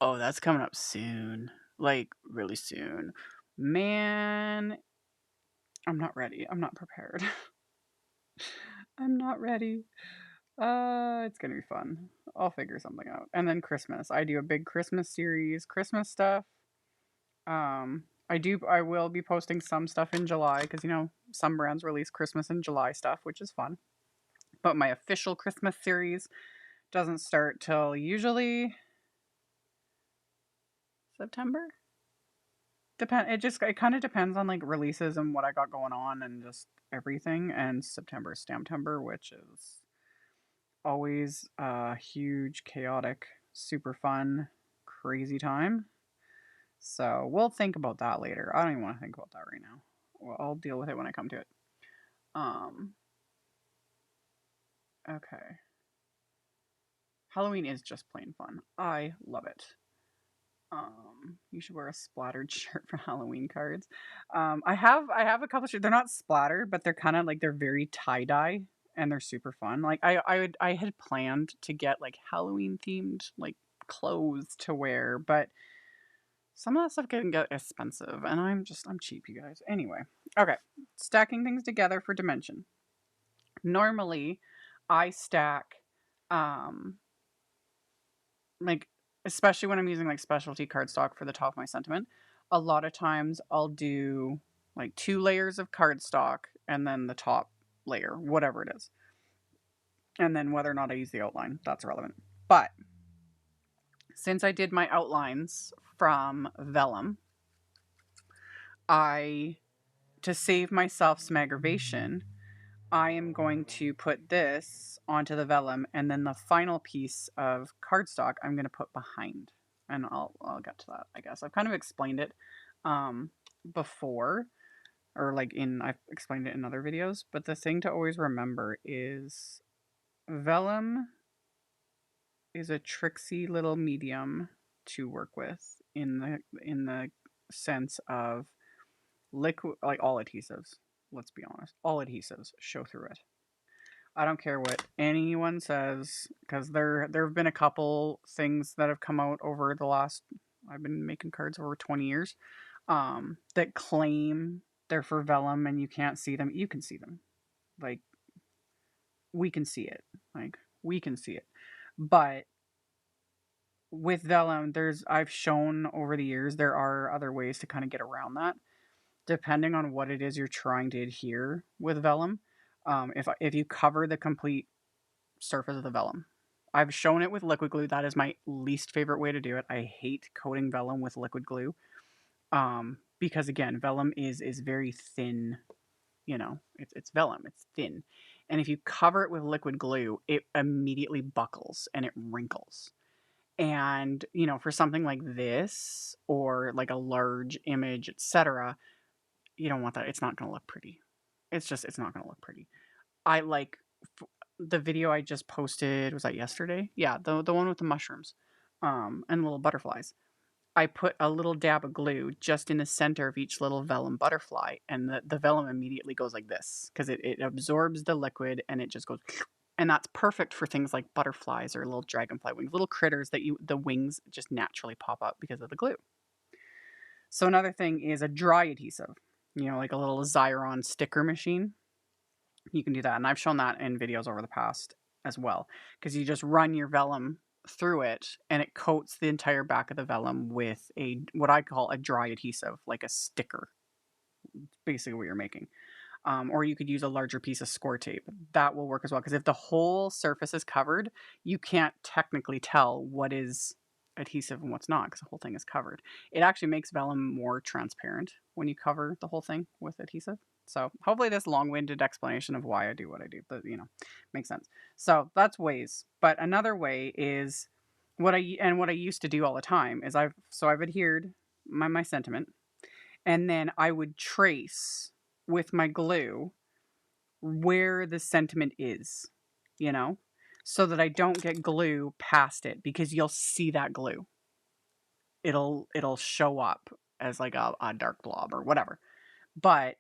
Oh, that's coming up soon. Like, really soon. Man, I'm not ready. I'm not prepared. I'm not ready. It's gonna be fun. I'll figure something out. And then Christmas. I do a big Christmas series, Christmas stuff. I will be posting some stuff in July because, you know, some brands release Christmas and July stuff, which is fun. But my official Christmas series doesn't start till usually September. It kind of depends on like releases and what I got going on and just everything. And September is Stamptember, which is always a huge, chaotic, super fun, crazy time. So we'll think about that later. I don't even want to think about that right now. Well, I'll deal with it when I come to it. Um, okay. Halloween is just plain fun. I love it. You should wear a splattered shirt for Halloween cards. I have a couple shirts. They're not splattered, but they're kind of like they're very tie-dye and they're super fun. Like I had planned to get like Halloween themed like clothes to wear, but some of that stuff can get expensive and I'm cheap, you guys. Anyway, okay. Stacking things together for dimension. Normally, I stack like especially when I'm using like specialty cardstock for the top of my sentiment, a lot of times I'll do like 2 layers of cardstock and then the top layer, whatever it is. And then whether or not I use the outline, that's irrelevant. But since I did my outlines from Vellum, to save myself some aggravation, I am going to put this onto the vellum and then the final piece of cardstock I'm going to put behind. And I'll get to that, I guess. I've kind of explained it before, or like I've explained it in other videos, but the thing to always remember is vellum is a tricksy little medium to work with in the sense of liquid, like all adhesives. Let's be honest, all adhesives show through it. I don't care what anyone says because there have been a couple things that have come out over the last. I've been making cards over 20 years, that claim they're for vellum and you can't see them. You can see them, like we can see it, like we can see it. But with vellum, I've shown over the years there are other ways to kind of get around that, depending on what it is you're trying to adhere with vellum. If you cover the complete surface of the vellum. I've shown it with liquid glue. That is my least favorite way to do it. I hate coating vellum with liquid glue. Because again, vellum is very thin, you know, it's vellum, it's thin. And if you cover it with liquid glue, it immediately buckles and it wrinkles. And, you know, for something like this or like a large image, etc., you don't want that. It's not going to look pretty. It's not going to look pretty. I like the video I just posted. Was that yesterday? Yeah, the one with the mushrooms, and little butterflies. I put a little dab of glue just in the center of each little vellum butterfly, and the vellum immediately goes like this because it absorbs the liquid and it just goes. And that's perfect for things like butterflies or little dragonfly wings, little critters that the wings just naturally pop up because of the glue. So another thing is a dry adhesive, you know, like a little Xyron sticker machine. You can do that. And I've shown that in videos over the past as well. Because you just run your vellum through it and it coats the entire back of the vellum with what I call a dry adhesive, like a sticker. Basically what you're making. Or you could use a larger piece of score tape. That will work as well. Because if the whole surface is covered, you can't technically tell what is adhesive and what's not because the whole thing is covered. It actually makes vellum more transparent when you cover the whole thing with adhesive. So hopefully this long-winded explanation of why I do what I do, but you know, makes sense. So that's ways. But another way is what I used to do all the time is I've adhered my sentiment, and then I would trace with my glue where the sentiment is, you know, so that I don't get glue past it because you'll see that glue. It'll show up as like a dark blob or whatever. But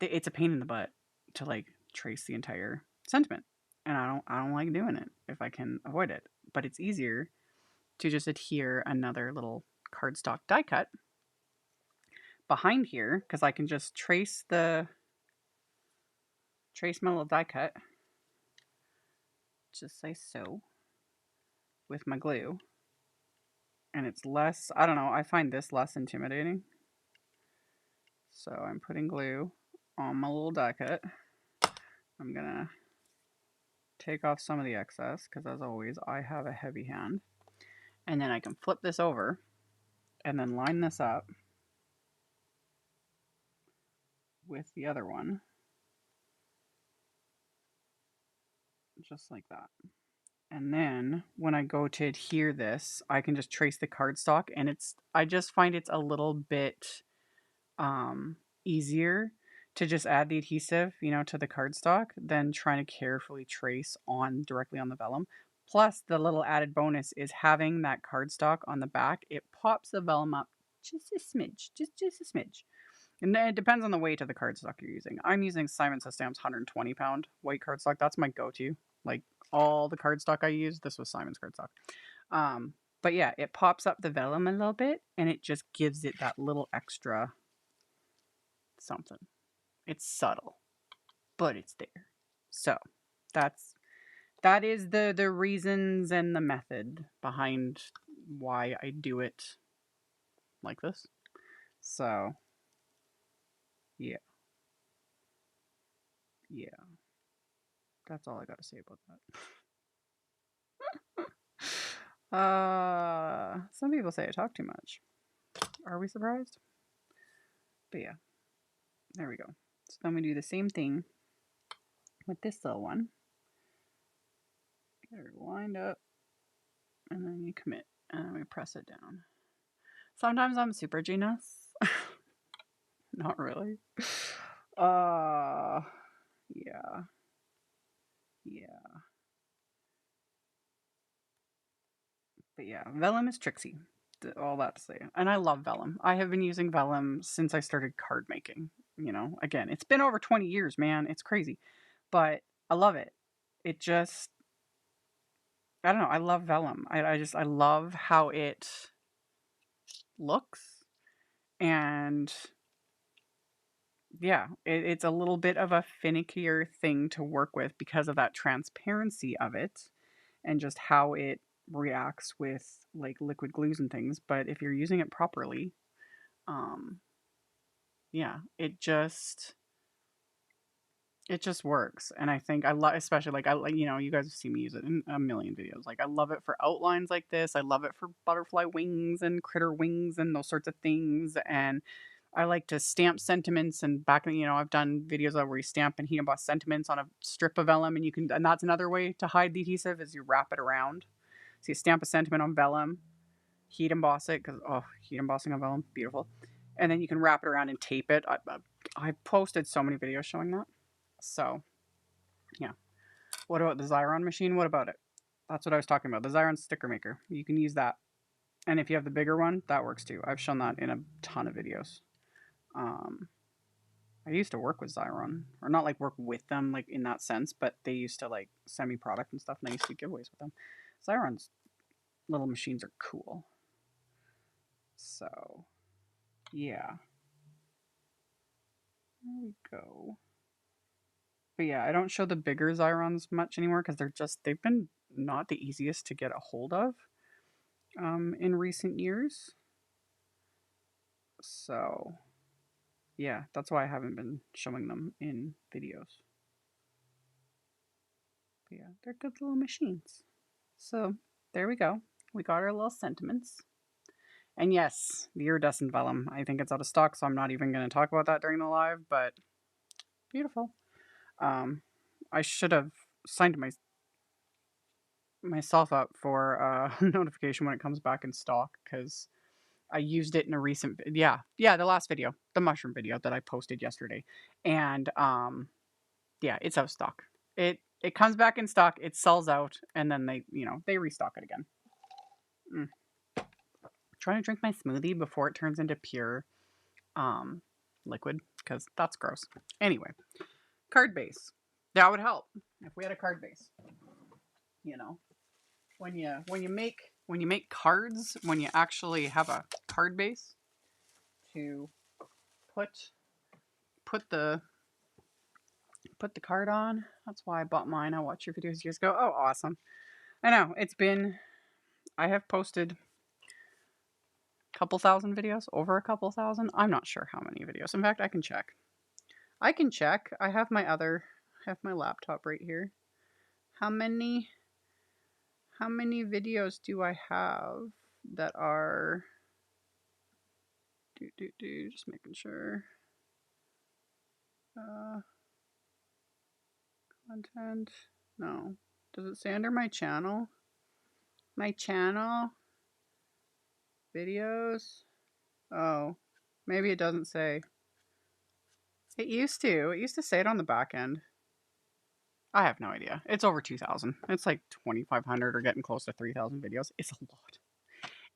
it's a pain in the butt to like trace the entire sentiment. And I don't like doing it if I can avoid it. But it's easier to just adhere another little cardstock die cut behind here, because I can just trace my little die cut just like so with my glue. And it's less, I don't know, I find this less intimidating. So I'm putting glue on my little die cut. I'm gonna take off some of the excess because, as always, I have a heavy hand. And then I can flip this over and then line this up with the other one. Just like that. And then when I go to adhere this, I can just trace the cardstock, and I just find it's a little bit easier to just add the adhesive, you know, to the cardstock than trying to carefully trace directly on the vellum. Plus, the little added bonus is having that cardstock on the back. It pops the vellum up just a smidge, just a smidge. And then it depends on the weight of the cardstock you're using. I'm using Simon Says Stamp's 120 pound white cardstock. That's my go-to. Like all the cardstock I use, this was Simon's cardstock. But yeah, it pops up the vellum a little bit, and it just gives it that little extra something. It's subtle, but it's there. So that is the reasons and the method behind why I do it like this. So yeah. That's all I got to say about that. Some people say I talk too much. Are we surprised? But yeah, there we go. So then we do the same thing with this little one. Get her lined up, and then you commit, and then we press it down. Sometimes I'm super genius. Not really. Yeah. But yeah, vellum is tricksy. All that to say. And I love vellum. I have been using vellum since I started card making. You know, again, it's been over 20 years, man. It's crazy. But I love it. It just, I don't know. I love vellum. I love how it looks. And yeah, it's a little bit of a finickier thing to work with because of that transparency of it and just how it reacts with like liquid glues and things. But if you're using it properly, yeah, it just works. And I think I love, especially like you know, you guys have seen me use it in a million videos. Like I love it for outlines like this. I love it for butterfly wings and critter wings and those sorts of things. And I like to stamp sentiments, and you know, I've done videos where you stamp and heat emboss sentiments on a strip of vellum, and that's another way to hide the adhesive is you wrap it around. So you stamp a sentiment on vellum, heat emboss it, because heat embossing on vellum, beautiful. And then you can wrap it around and tape it. I posted so many videos showing that. So, yeah. What about the Xyron machine? What about it? That's what I was talking about. The Xyron sticker maker. You can use that. And if you have the bigger one, that works too. I've shown that in a ton of videos. I used to work with Xyron, or not like work with them like in that sense, but they used to like send me product and stuff, and I used to do giveaways with them. Xyron's little machines are cool. So, yeah. There we go. But yeah, I don't show the bigger Xyrons much anymore because they've been not the easiest to get a hold of in recent years. So, yeah, that's why I haven't been showing them in videos. But yeah, they're good little machines. So, there we go. We got our little sentiments. And yes, the iridescent vellum. I think it's out of stock, so I'm not even going to talk about that during the live, but beautiful. I should have signed myself up for a notification when it comes back in stock, because I used it in a recent the last video, the mushroom video that I posted yesterday. And yeah, it's out of stock. It comes back in stock, it sells out, and then they restock it again. Trying to drink my smoothie before it turns into pure liquid, because that's gross. Anyway, card base. That would help if we had a card base. You know, when you make when you make cards, when you actually have a card base to put the card on. That's why I bought mine. I watched your videos years ago. Oh, awesome. I know. I have posted a couple thousand videos, over a couple thousand. I'm not sure how many videos. In fact, I can check. I have my laptop right here. How many videos do I have that are just making sure. Content. No. Does it say under my channel? My channel? Videos? Oh. Maybe it doesn't say. It used to. It used to say it on the back end. I have no idea. It's over 2,000. It's like 2,500 or getting close to 3,000 videos. It's a lot.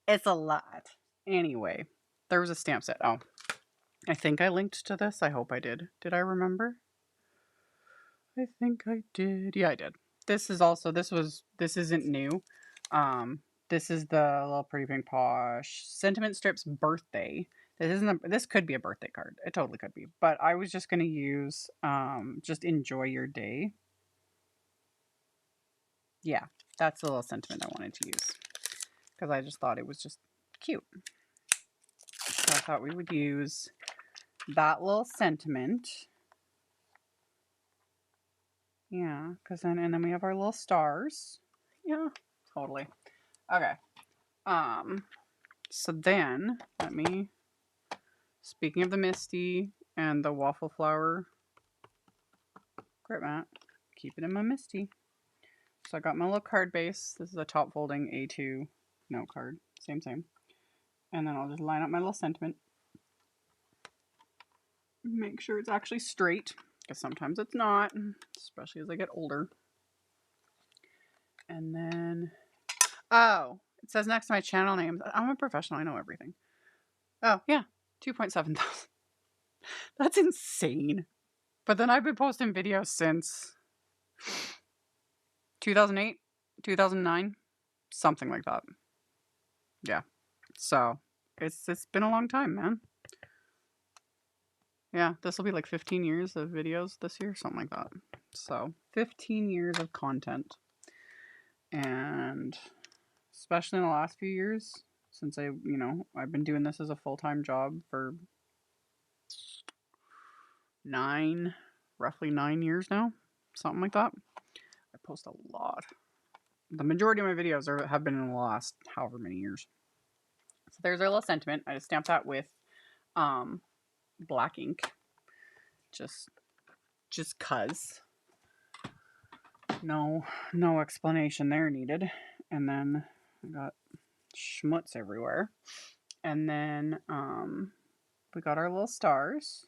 It's a lot. Anyway, there was a stamp set. Oh. I think I linked to this. I hope I did. Did I remember? I think I did. Yeah, I did. This isn't new. This is the little Pretty Pink Posh Sentiment Strips birthday. This could be a birthday card. It totally could be. But I was just gonna use just enjoy your day. Yeah, that's the little sentiment I wanted to use. Because I just thought it was just cute. So I thought we would use that little sentiment. Yeah, and then we have our little stars. Yeah, totally. Okay. So then, speaking of the MISTI and the Waffle Flower grip mat, keep it in my MISTI. So I got my little card base. This is a top folding A2 note card. Same. And then I'll just line up my little sentiment. Make sure it's actually straight, because sometimes it's not, especially as I get older. And then, oh, it says next to my channel name. I'm a professional. I know everything. Oh, yeah. 2,700. That's insane. But then I've been posting videos since 2008, 2009, something like that. Yeah. So it's been a long time, man. Yeah, this will be like 15 years of videos this year, something like that. So 15 years of content. And especially in the last few years, since I've been doing this as a full-time job for roughly 9 years now, something like that. I post a lot. The majority of my videos have been in the last however many years. So there's our little sentiment. I just stamped that with black ink. Just cuz. No explanation there needed. And then I got schmutz everywhere. And then we got our little stars.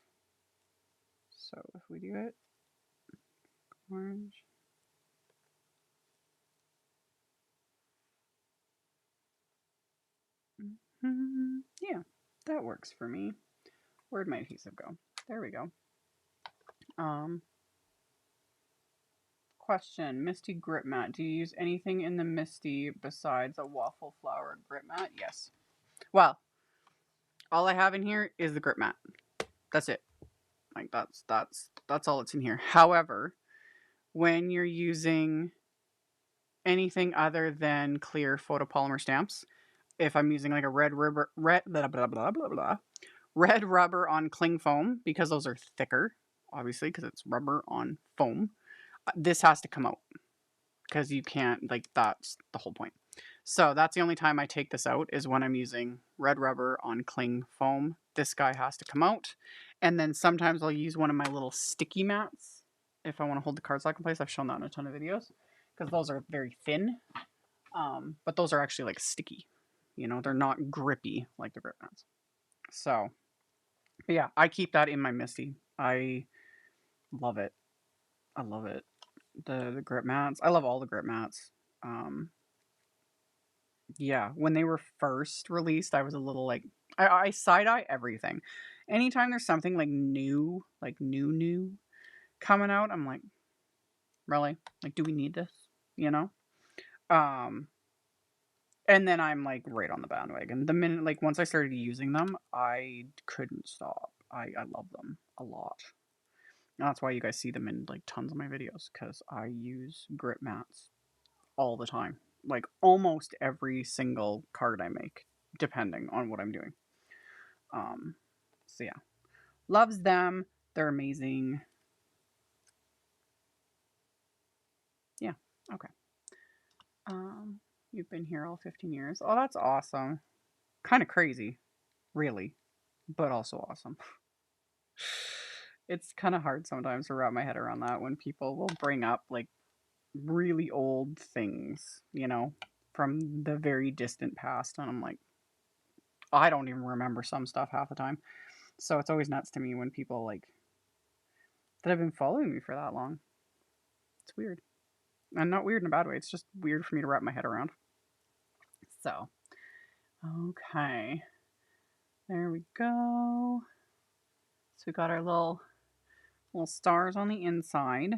So if we do it, orange. Yeah, that works for me. Where'd my adhesive go? There we go. Question, MISTI grip mat. Do you use anything in the MISTI besides a Waffle Flower grip mat? Yes. Well, all I have in here is the grip mat. That's it. Like that's all that's in here. However, when you're using anything other than clear photopolymer stamps, if I'm using like a red rubber on cling foam, because those are thicker, obviously, because it's rubber on foam, this has to come out, because you can't, like, that's the whole point. So that's the only time I take this out, is when I'm using red rubber on cling foam. This guy has to come out. And then sometimes I'll use one of my little sticky mats if I want to hold the cardstock in place. I've shown that in a ton of videos, because those are very thin. But those are actually like sticky. They're not grippy like the grip mats. So, but yeah, I keep that in my MISTI. I love it. I love it. The grip mats. I love all the grip mats. Yeah, when they were first released, I was a little like, I side-eye everything. Anytime there's something like new coming out, I'm like, really? Like, do we need this? And then I'm like right on the bandwagon. The minute, like once I started using them, I couldn't stop. I love them a lot. And that's why you guys see them in like tons of my videos, because I use grip mats all the time. Like almost every single card I make, depending on what I'm doing. Um, so yeah. Loves them. They're amazing. Yeah. Okay. You've been here all 15 years. Oh, that's awesome. Kind of crazy, really, but also awesome. It's kind of hard sometimes to wrap my head around that when people will bring up like really old things, you know, from the very distant past. And I'm like, I don't even remember some stuff half the time. So it's always nuts to me when people like that have been following me for that long. It's weird. And not weird in a bad way. It's just weird for me to wrap my head around. So, okay. There we go. So we got our little stars on the inside.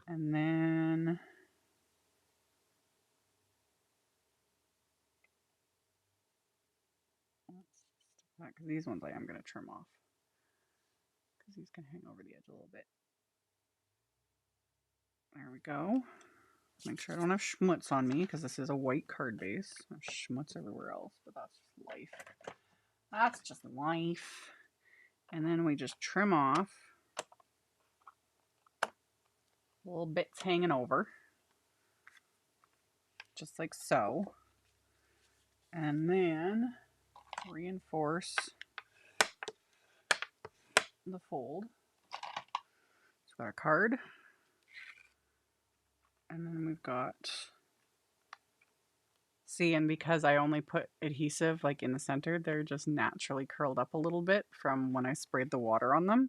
And then because these ones I am going to trim off because these can hang over the edge a little bit. There we go. Make sure I don't have schmutz on me because this is a white card base. There's schmutz everywhere else, but that's just life. That's just life. And then we just trim off little bits hanging over, just like so. And then reinforce the fold. So we've got our card. And then we've got, see, and because I only put adhesive like in the center, they're just naturally curled up a little bit from when I sprayed the water on them.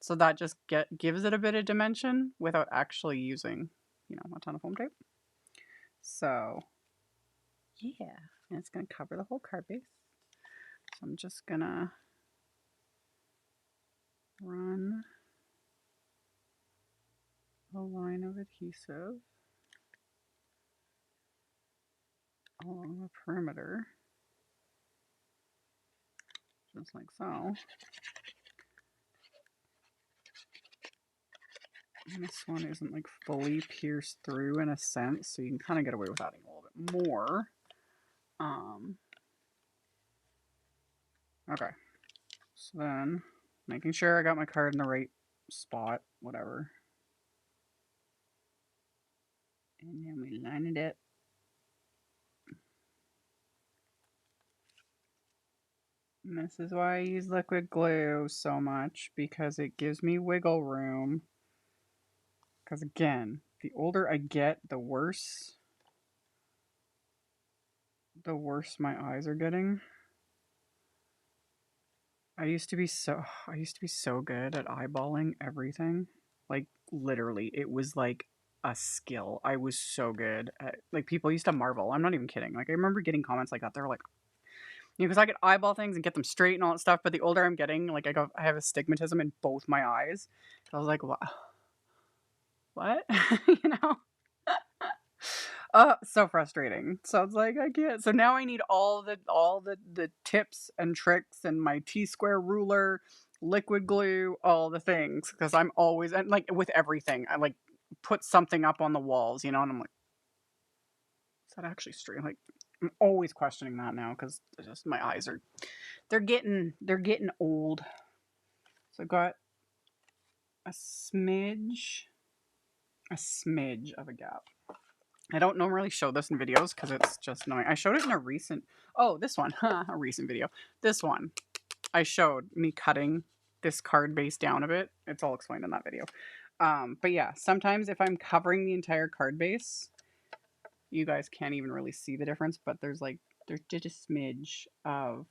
So that just gives it a bit of dimension without actually using, you know, a ton of foam tape. So yeah, and it's going to cover the whole card base. So I'm just going to run a line of adhesive along the perimeter, just like so. And this one isn't like fully pierced through in a sense, so you can kind of get away with adding a little bit more. Okay, so then making sure I got my card in the right spot, whatever. And then we line it up. And this is why I use liquid glue so much, because it gives me wiggle room. Because again, the older I get, the worse my eyes are getting. I used to be so good at eyeballing everything. Like literally, it was like a skill. I was so good at, like, people used to marvel. I'm not even kidding. Like I remember getting comments like that. They're like, you know, because I could eyeball things and get them straight and all that stuff. But the older I'm getting, like I have astigmatism in both my eyes. I was like, what? You know? So frustrating. So it's like I can't. So now I need all the tips and tricks and my T-square ruler, liquid glue, all the things, because I'm always, and like with everything, I like put something up on the walls, you know, and I'm like, is that actually straight? Like I'm always questioning that now because just my eyes are they're getting old. So I've got a smidge of a gap. I don't normally show this in videos because it's just annoying. I showed it in a recent, this one, a recent video. This one, I showed me cutting this card base down a bit. It's all explained in that video. But yeah, sometimes if I'm covering the entire card base, you guys can't even really see the difference, but there's just a smidge of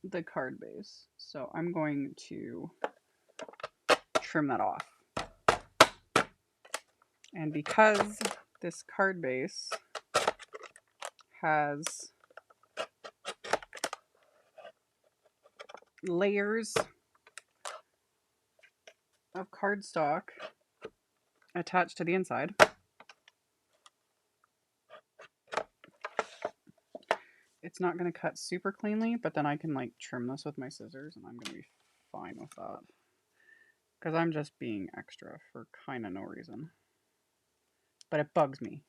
the card base. So I'm going to trim that off. And because this card base has layers of cardstock attached to the inside, it's not going to cut super cleanly, but then I can like trim this with my scissors and I'm going to be fine with that. Because I'm just being extra for kind of no reason. But it bugs me.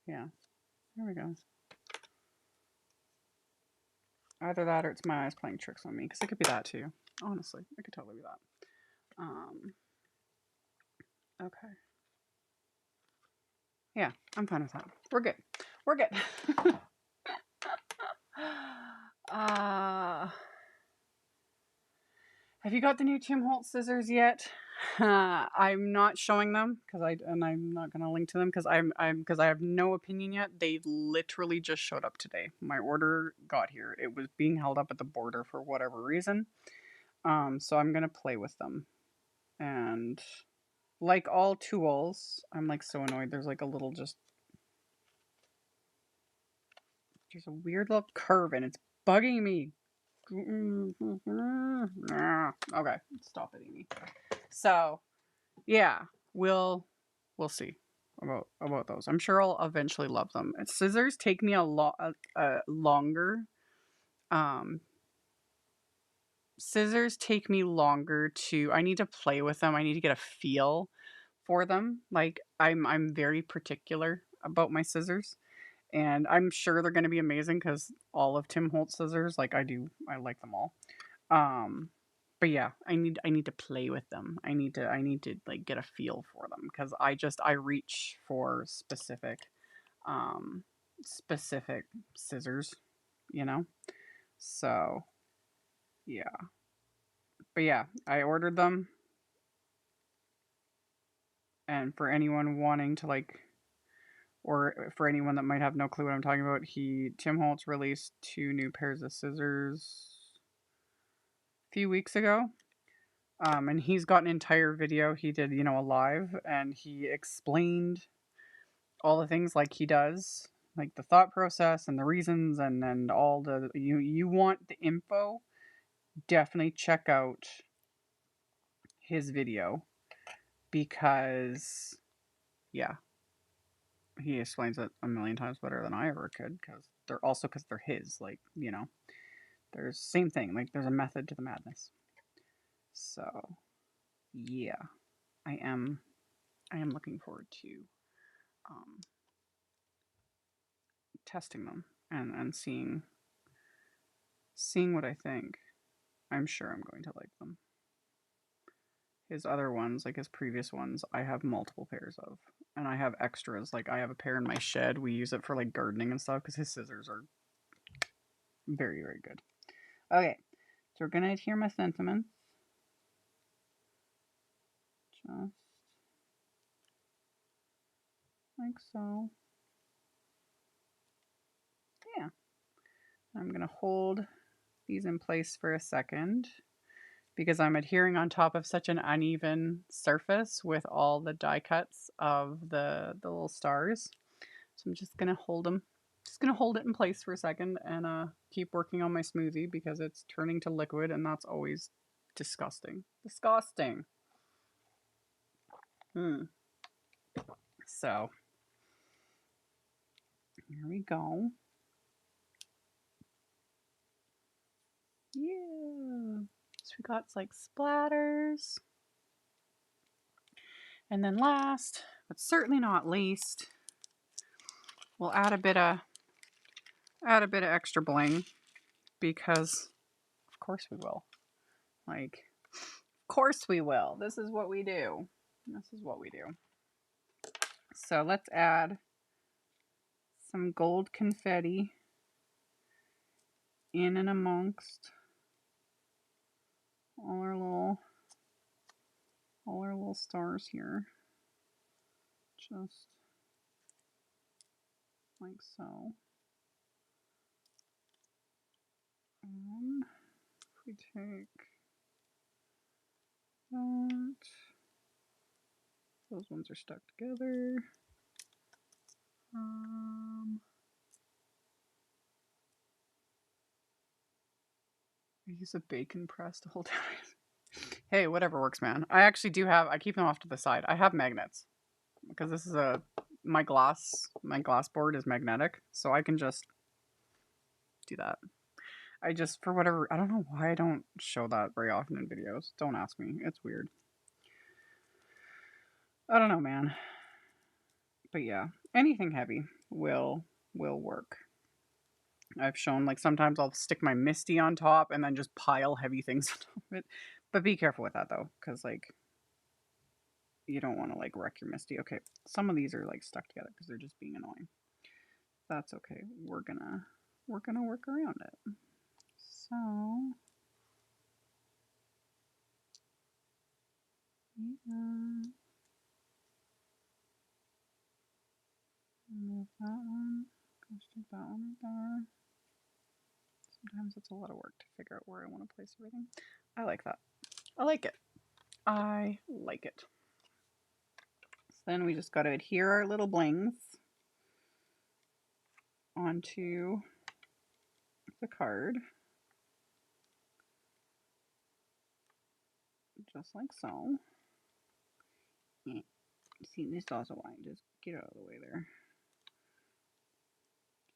Yeah, there we go. Either that or it's my eyes playing tricks on me, because it could be that too. Honestly, it could totally be that. Okay. Yeah, I'm fine with that. We're good. We're good. Have you got the new Tim Holtz scissors yet? I'm not showing them and I'm not gonna link to them because because I have no opinion yet. They literally just showed up today. My order got here. It was being held up at the border for whatever reason. So I'm gonna play with them, and like all tools, I'm like so annoyed. There's like a little there's a weird little curve and it's bugging me. Okay, stop it, Amy. So yeah, we'll see about those. I'm sure I'll eventually love them. Scissors take me a lot longer. Scissors take me longer to. I need to play with them. I need to get a feel for them. Like I'm very particular about my scissors, and I'm sure they're going to be amazing because all of Tim Holtz scissors, like I like them all. But yeah, I need to play with them. I need to like get a feel for them because I reach for specific scissors, you know. So yeah, but yeah, I ordered them, and for anyone wanting to like, or for anyone that might have no clue what I'm talking about, Tim Holtz released 2 new pairs of scissors a few weeks ago. And he's got an entire video he did, a live, and he explained all the things like he does, like the thought process and the reasons and all the you want the info, definitely check out his video because yeah, he explains it a million times better than I ever could because they're his, like, there's same thing, like there's a method to the madness. So yeah, I am looking forward to testing them and seeing what I think. I'm sure I'm going to like them. His other ones, like his previous ones, I have multiple pairs of, and I have extras. Like I have a pair in my shed. We use it for like gardening and stuff because his scissors are very, very good. Okay, so we're gonna adhere my sentiments. Just like so. Yeah. I'm gonna hold these in place for a second because I'm adhering on top of such an uneven surface with all the die cuts of the little stars. So I'm just gonna hold them. Just gonna hold it in place for a second and keep working on my smoothie because it's turning to liquid and that's always disgusting. Disgusting. So here we go. Yeah. So we got like splatters. And then last, but certainly not least, we'll add a bit of extra bling because of course we will. Like, of course we will. This is what we do. This is what we do. So let's add some gold confetti in and amongst all our little stars here. Just like so. And if we take that, those ones are stuck together. I use a bacon press to hold down Hey, whatever works, man. I actually do have, I keep them off to the side. I have magnets because this is my glass board is magnetic, so I can just do that. I just, for whatever, I don't know why I don't show that very often in videos. Don't ask me. It's weird. I don't know, man. But yeah, anything heavy will work. I've shown, like, sometimes I'll stick my MISTI on top and then just pile heavy things on top of it. But be careful with that, though, because, like, you don't want to, like, wreck your MISTI. Okay, some of these are, like, stuck together because they're just being annoying. That's okay. We're gonna work around it. So, yeah. Move that one. Go stick that one right there. Sometimes it's a lot of work to figure out where I want to place everything. I like that. I like it. I like it. So then we just got to adhere our little blings onto the card. Just like so. Yeah. See, this also why. Just get out of the way there.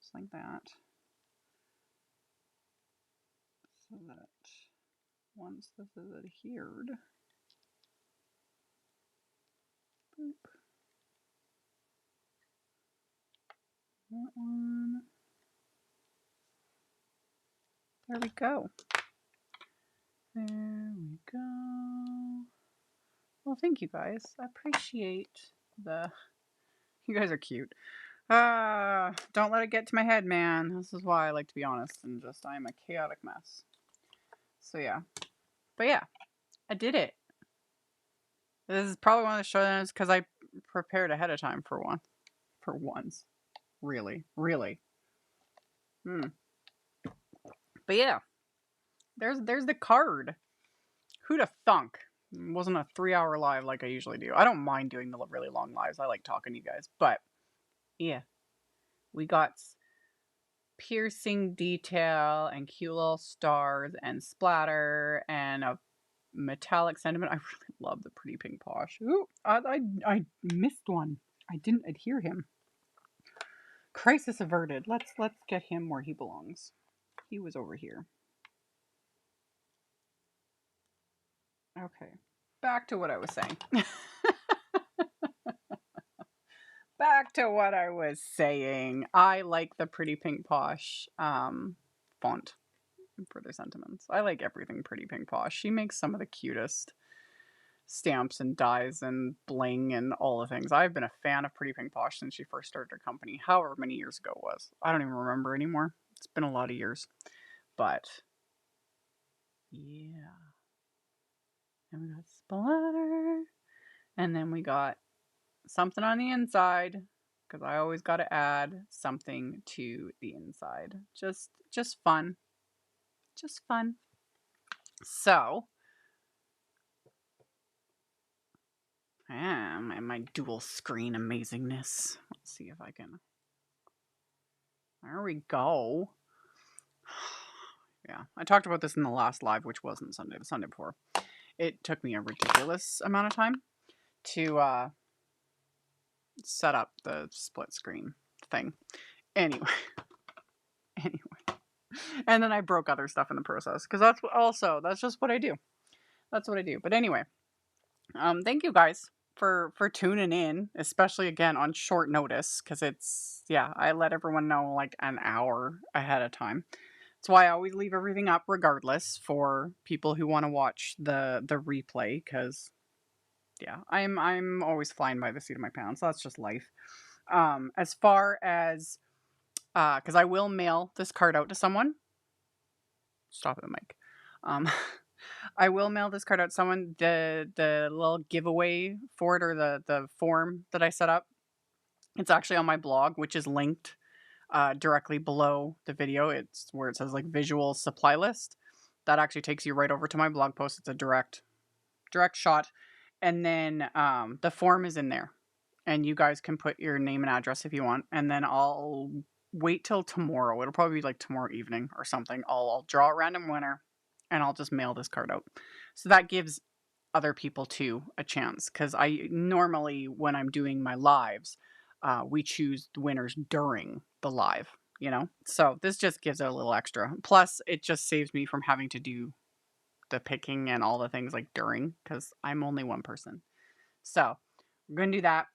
Just like that. So that once this is adhered, boop, that one, there we go. There we go. Well, thank you guys. I appreciate you guys are cute. Don't let it get to my head, man. This is why I like to be honest and just, I'm a chaotic mess. So yeah. But yeah, I did it. This is probably one of the shows because I prepared ahead of time for once. Really. But yeah, there's the card. Who'da thunk? It wasn't a 3-hour live like I usually do. I don't mind doing the really long lives. I like talking to you guys. But yeah, we got piercing detail and cute little stars and splatter and a metallic sentiment. I really love the pretty Pink Posh. Ooh, I missed one. I didn't adhere him. Crisis averted. Let's get him where he belongs. He was over here. Okay. Back to what I was saying. Back to what I was saying. I like the pretty Pink Posh font for their sentiments. I like everything pretty Pink Posh. She makes some of the cutest stamps and dies and bling and all the things. I've been a fan of pretty Pink Posh since she first started her company, however many years ago it was. I don't even remember anymore. It's been a lot of years. But yeah. And we got splatter. And then we got something on the inside, because I always got to add something to the inside. Just fun. Just fun. So, my dual screen amazingness. Let's see if I can. There we go. Yeah, I talked about this in the last live, which wasn't Sunday, the Sunday before. It took me a ridiculous amount of time to set up the split screen thing. Anyway. And then I broke other stuff in the process, because that's just what I do. That's what I do. But anyway, thank you guys for tuning in, especially again on short notice, because I let everyone know like an hour ahead of time. That's why I always leave everything up regardless for people who want to watch the replay, because yeah, I'm always flying by the seat of my pants. That's just life. As far as because I will mail this card out to someone. Stop the mic. I will mail this card out to someone. The little giveaway for it, or the form that I set up, it's actually on my blog, which is linked directly below the video. It's where it says like visual supply list. That actually takes you right over to my blog post. It's a direct shot. And then the form is in there. And you guys can put your name and address if you want. And then I'll wait till tomorrow. It'll probably be like tomorrow evening or something. I'll draw a random winner and I'll just mail this card out. So that gives other people too a chance, because I normally, when I'm doing my lives, we choose the winners during the live, you know? So this just gives it a little extra. Plus, it just saves me from having to do the picking and all the things like during, because I'm only one person. So we're gonna do that.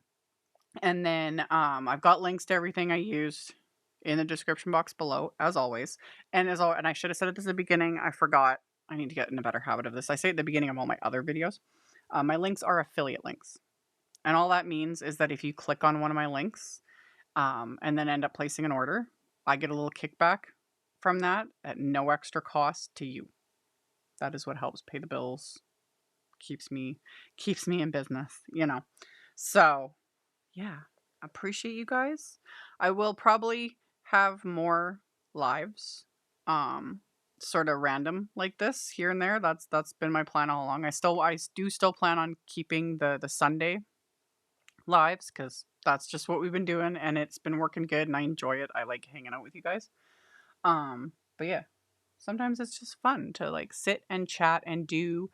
And then I've got links to everything I used in the description box below, as always. And and I should have said it this at the beginning. I forgot. I need to get in a better habit of this. I say at the beginning of all my other videos. My links are affiliate links. And all that means is that if you click on one of my links and then end up placing an order, I get a little kickback from that at no extra cost to you. That is what helps pay the bills, keeps me in business, you know. So yeah, appreciate you guys. I will probably have more lives, sort of random like this here and there. That's been my plan all along. I do still plan on keeping the Sunday lives, because that's just what we've been doing, and it's been working good, and I enjoy it. I like hanging out with you guys. But yeah, sometimes it's just fun to like sit and chat and do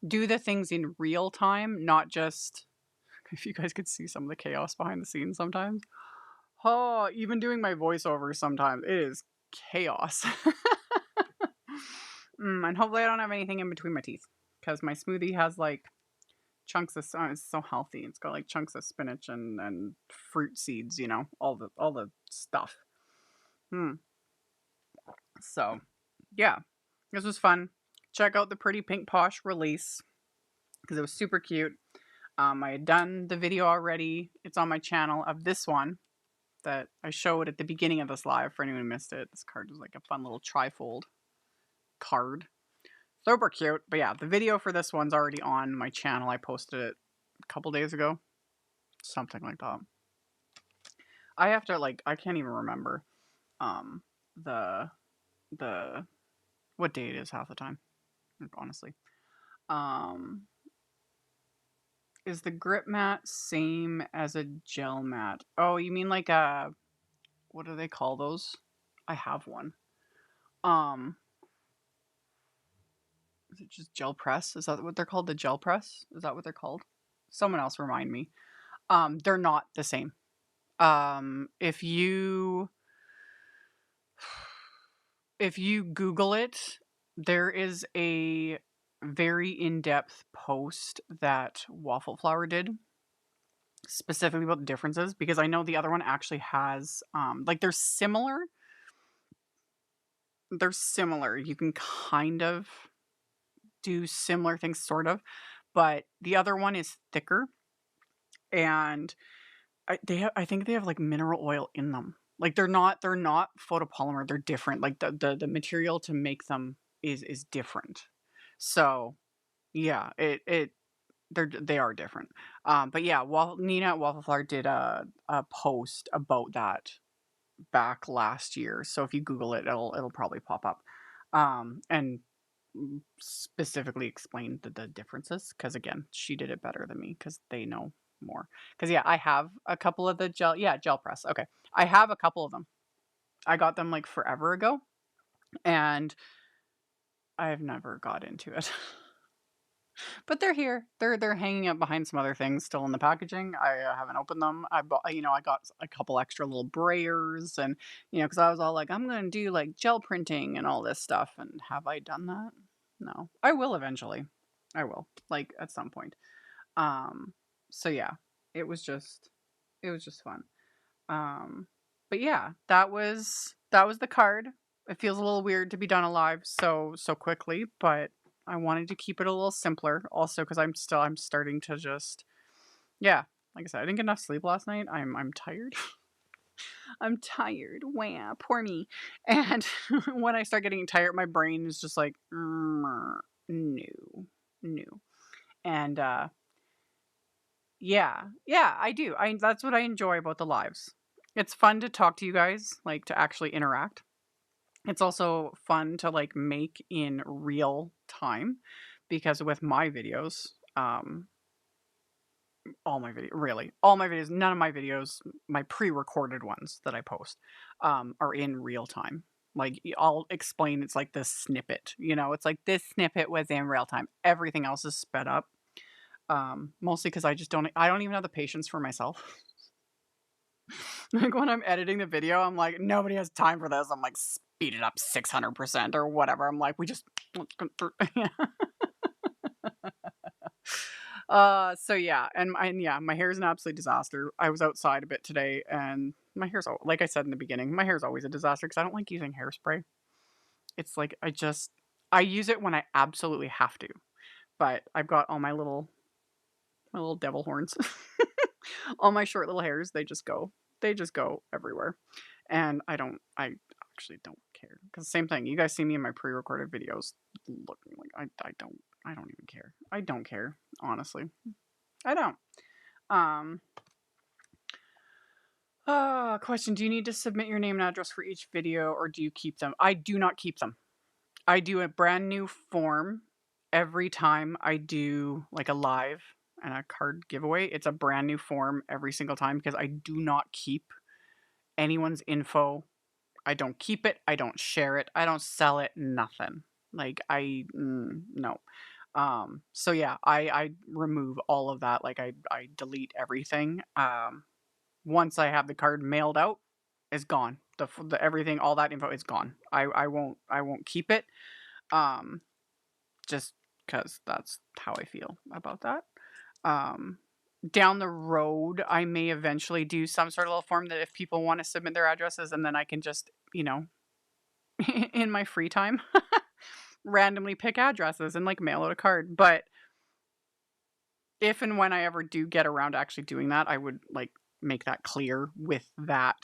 the things in real time, not just if you guys could see some of the chaos behind the scenes sometimes. Oh, even doing my voiceover sometimes, it is chaos. And hopefully I don't have anything in between my teeth, because my smoothie has like chunks of, it's so healthy. It's got like chunks of spinach and fruit seeds, you know, all the stuff. So yeah, this was fun. Check out the Pretty Pink Posh release, because it was super cute. I had done the video already. It's on my channel of this one that I showed at the beginning of this live for anyone who missed it. This card was like a fun little trifold card. Super cute. But yeah, the video for this one's already on my channel. I posted it a couple days ago. Something like that. I have to like, I can't even remember the what day it is half the time, honestly. Is the grip mat same as a gel mat? Oh, you mean like a, what do they call those? I have one. Is it just gel press? Is that what they're called? The gel press? Is that what they're called? Someone else remind me. They're not the same. If you Google it, there is a very in-depth post that Waffle Flower did specifically about the differences, because I know the other one actually has like they're similar. You can kind of do similar things, sort of, but the other one is thicker, and I think they have like mineral oil in them. Like they're not photopolymer. They're different. Like the material to make them is different. So yeah, they are different. But yeah, Nina at Waffle Flower did a post about that back last year. So if you Google it, it'll probably pop up. And specifically explain the differences, because again, she did it better than me, because they know more. Because yeah, I have a couple of the gel press. Okay, I have a couple of them. I got them like forever ago, and I've never got into it. But they're here. They're hanging up behind some other things still in the packaging. I haven't opened them. I bought, I got a couple extra little brayers, and because I was all like, I'm gonna do like gel printing and all this stuff. And have I done that? No. I will eventually. I will, like at some point. So yeah, it was just fun. But yeah, that was the card. It feels a little weird to be done alive so quickly, but I wanted to keep it a little simpler, also because I'm starting to just, yeah, like I said, I didn't get enough sleep last night. I'm tired. I'm tired. Wow, poor me. And when I start getting tired, my brain is just like, no. And yeah, I do. That's what I enjoy about the lives. It's fun to talk to you guys, like to actually interact. It's also fun to like make in real time, because with my videos, all my videos, none of my videos, my pre-recorded ones that I post, are in real time. Like I'll explain, it's like this snippet, it's like this snippet was in real time. Everything else is sped up. Mostly because I don't even have the patience for myself. Like when I'm editing the video, I'm like, nobody has time for this. I'm like, speed it up 600% or whatever. I'm like, we just let's go through. Yeah. So yeah, and yeah, my hair is an absolute disaster. I was outside a bit today, and my hair's like I said in the beginning, my hair's always a disaster because I don't like using hairspray. It's like I use it when I absolutely have to, but I've got all my little devil horns, all my short little hairs. They just go everywhere, and I actually don't care because same thing. You guys see me in my pre-recorded videos looking like I don't even care. I don't care, honestly. I don't. Um, Question. Do you need to submit your name and address for each video or do you keep them? I do not keep them. I do a brand new form every time I do like a live and a card giveaway. It's a brand new form every single time because I do not keep anyone's info. I don't keep it. I don't share it. I don't sell it. Nothing. Like no. So yeah, I remove all of that. Like I delete everything. Once I have the card mailed out, it's gone. The everything, all that info is gone. I won't keep it. Just because that's how I feel about that. Down the road, I may eventually do some sort of little form that if people want to submit their addresses, and then I can just, in my free time, randomly pick addresses and like mail out a card. But if and when I ever do get around to actually doing that, I would like make that clear with that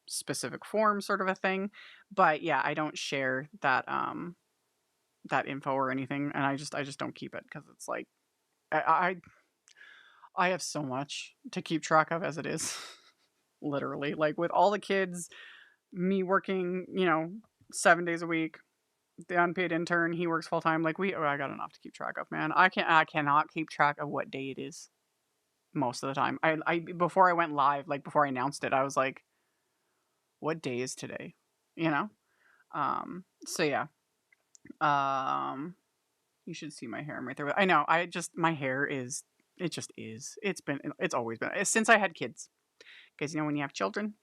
specific form sort of a thing. But yeah, I don't share that info or anything, and I just don't keep it because it's like I have so much to keep track of as it is. Literally, like with all the kids, me working, 7 days a week, the unpaid intern, he works full time. Like I got enough to keep track of, man. I cannot keep track of what day it is most of the time. I before I went live, like before I announced it, I was like, what day is today? You know? So yeah. You should see my hair. I'm right there. I know. My hair is, it just is. It's always been, since I had kids. Because, when you have children,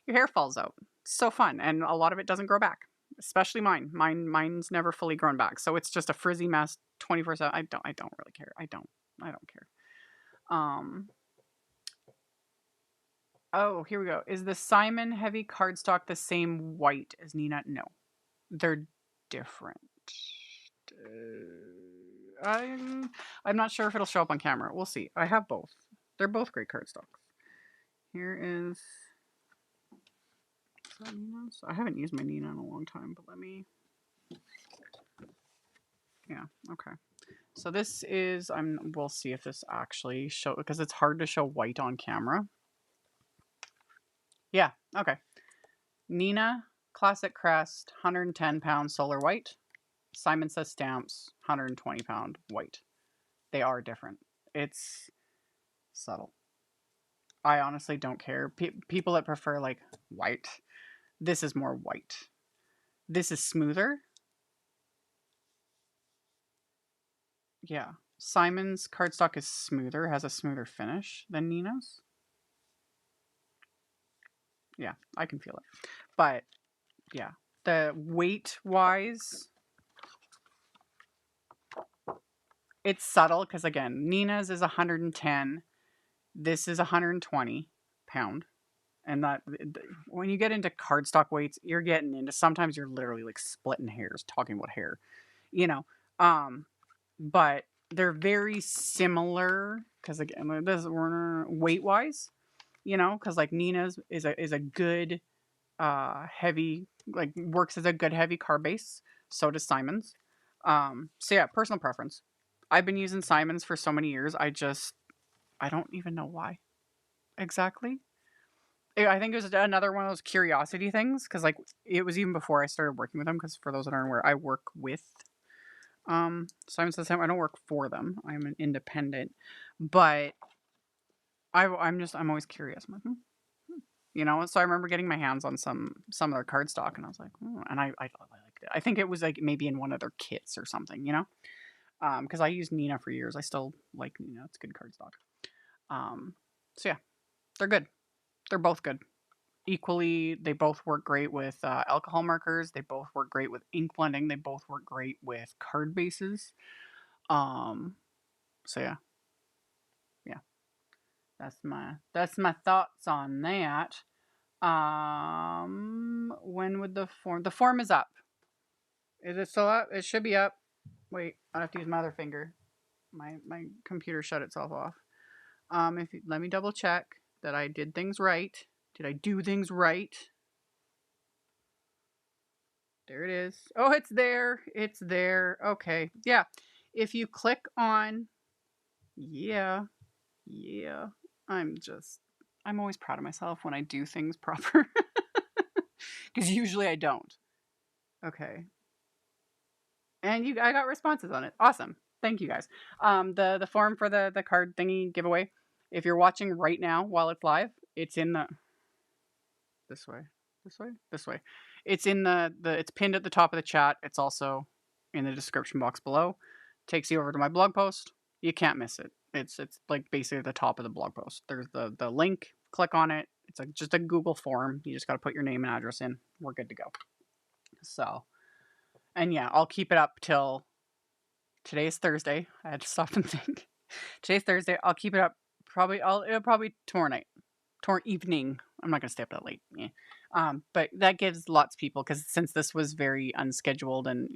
your hair falls out. It's so fun. And a lot of it doesn't grow back, especially mine. Mine's never fully grown back. So it's just a frizzy mess 24/7. I don't really care. I don't care. Oh, here we go. Is the Simon heavy cardstock the same white as Nina? No. They're different. I'm not sure if it'll show up on camera. We'll see. I have both. They're both great cardstocks. Here is that Nina's? I haven't used my Nina in a long time, but let me. Yeah. Okay. So this is. We'll see if this actually show because it's hard to show white on camera. Yeah. Okay. Nina Classic Crest, 110 pound solar white. Simon Says Stamps, 120 pound white. They are different. It's subtle. I honestly don't care. People that prefer like white, this is more white. This is smoother. Yeah. Simon's cardstock is smoother, has a smoother finish than Nina's. Yeah, I can feel it. But yeah, the weight wise, it's subtle because again, Nina's is 110. This is 120 pound. And that when you get into cardstock weights, you're getting into sometimes you're literally like splitting hairs talking about hair, you know. But they're very similar because again, this weight wise, because like Nina's is a good heavy, like works as a good heavy card base. So does Simon's. So yeah, personal preference. I've been using Simon's for so many years. I don't even know why exactly. I think it was another one of those curiosity things because like it was even before I started working with them. Because for those that aren't aware, I work with Simon Says I don't work for them. I'm an independent, but I'm always curious. I'm like, So I remember getting my hands on some of their cardstock, and I was like, and I liked it. I think it was like maybe in one of their kits or something, because I used Nina for years. I still like Nina. It's good cardstock. So yeah, they're good. They're both good. Equally, they both work great with alcohol markers. They both work great with ink blending. They both work great with card bases. So yeah, yeah. That's my thoughts on that. When would the form is up? Is it still up? It should be up. Wait, I have to use my other finger. My computer shut itself off. If you, let me double check that I did things right. Did I do things right? There it is. Oh, it's there. It's there. Okay. Yeah. If you click on, yeah. I'm always proud of myself when I do things proper. Because usually I don't. Okay. And I got responses on it. Awesome. Thank you guys. The form for the card thingy giveaway. If you're watching right now while it's live, it's in the this way. This way. It's in the it's pinned at the top of the chat. It's also in the description box below. Takes you over to my blog post. You can't miss it. It's like basically at the top of the blog post. There's the link. Click on it. It's just a Google form. You just got to put your name and address in. We're good to go. So, and yeah, I'll keep it up till today's Thursday. I had to stop and think. Today's Thursday. I'll keep it up. It'll probably tomorrow night, tomorrow evening. I'm not gonna stay up that late. Yeah. But that gives lots of people, because since this was very unscheduled and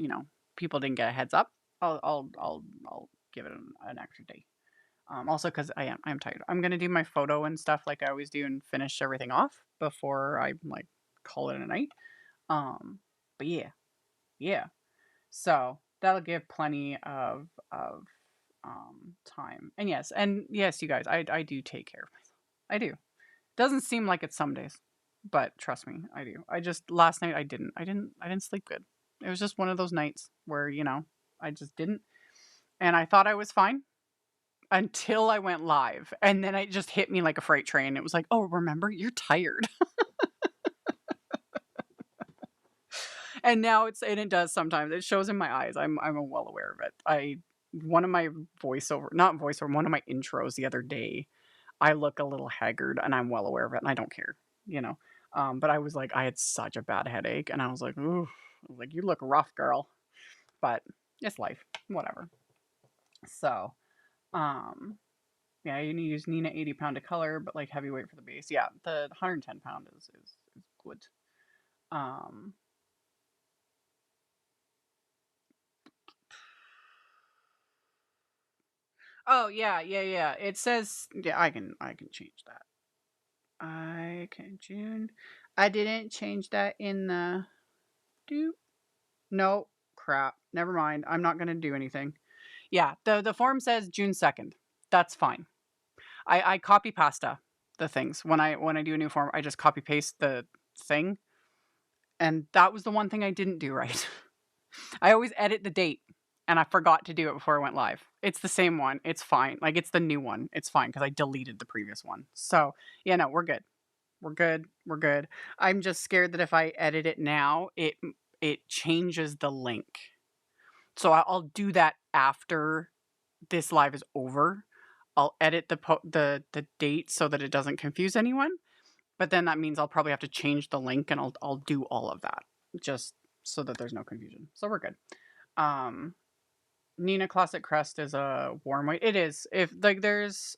people didn't get a heads up, I'll give it an extra day. Also because I am tired. I'm gonna do my photo and stuff like I always do and finish everything off before I like call it a night. But yeah. So that'll give plenty of time. And yes, you guys, I do take care of myself. I do. Doesn't seem like it some days, but trust me, I do. I just last night I didn't sleep good. It was just one of those nights where I just didn't, and I thought I was fine until I went live, and then it just hit me like a freight train. It was like, oh, remember, you're tired. And now it does sometimes. It shows in my eyes. I'm well aware of it. One of my not voiceover, one of my intros the other day, I look a little haggard, and I'm well aware of it, and I don't care, But I was like, I had such a bad headache, and I was like, ooh, you look rough, girl. But it's life, whatever. So, yeah, you need to use Nina 80 pound to color, but like heavyweight for the base. Yeah, the 110 pound is good. Oh yeah. It says I can change that. I can June. I didn't change that in the No, crap. Never mind. I'm not gonna do anything. Yeah, the form says June 2nd. That's fine. I copy pasta the things. When I do a new form, I just copy paste the thing. And that was the one thing I didn't do right. I always edit the date, and I forgot to do it before I went live. It's the same one. It's fine. Like, it's the new one. It's fine because I deleted the previous one. So, yeah, no, we're good. We're good. I'm just scared that if I edit it now, it changes the link. So I'll do that after this live is over. I'll edit the date so that it doesn't confuse anyone. But then that means I'll probably have to change the link, and I'll do all of that just so that there's no confusion. So we're good. Nina Classic Crest is a warm white. It is. If like there's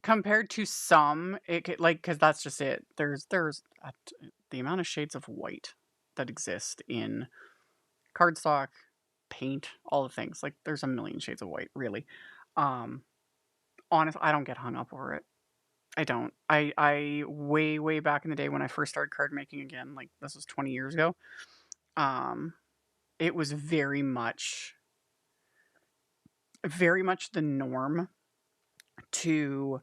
compared to some, it could, like, because that's just it. There's the amount of shades of white that exist in cardstock, paint, all the things. Like, there's a million shades of white, really. Honestly, I don't get hung up over it. I don't. I way back in the day when I first started card making again, like this was 20 years ago. It was very much the norm to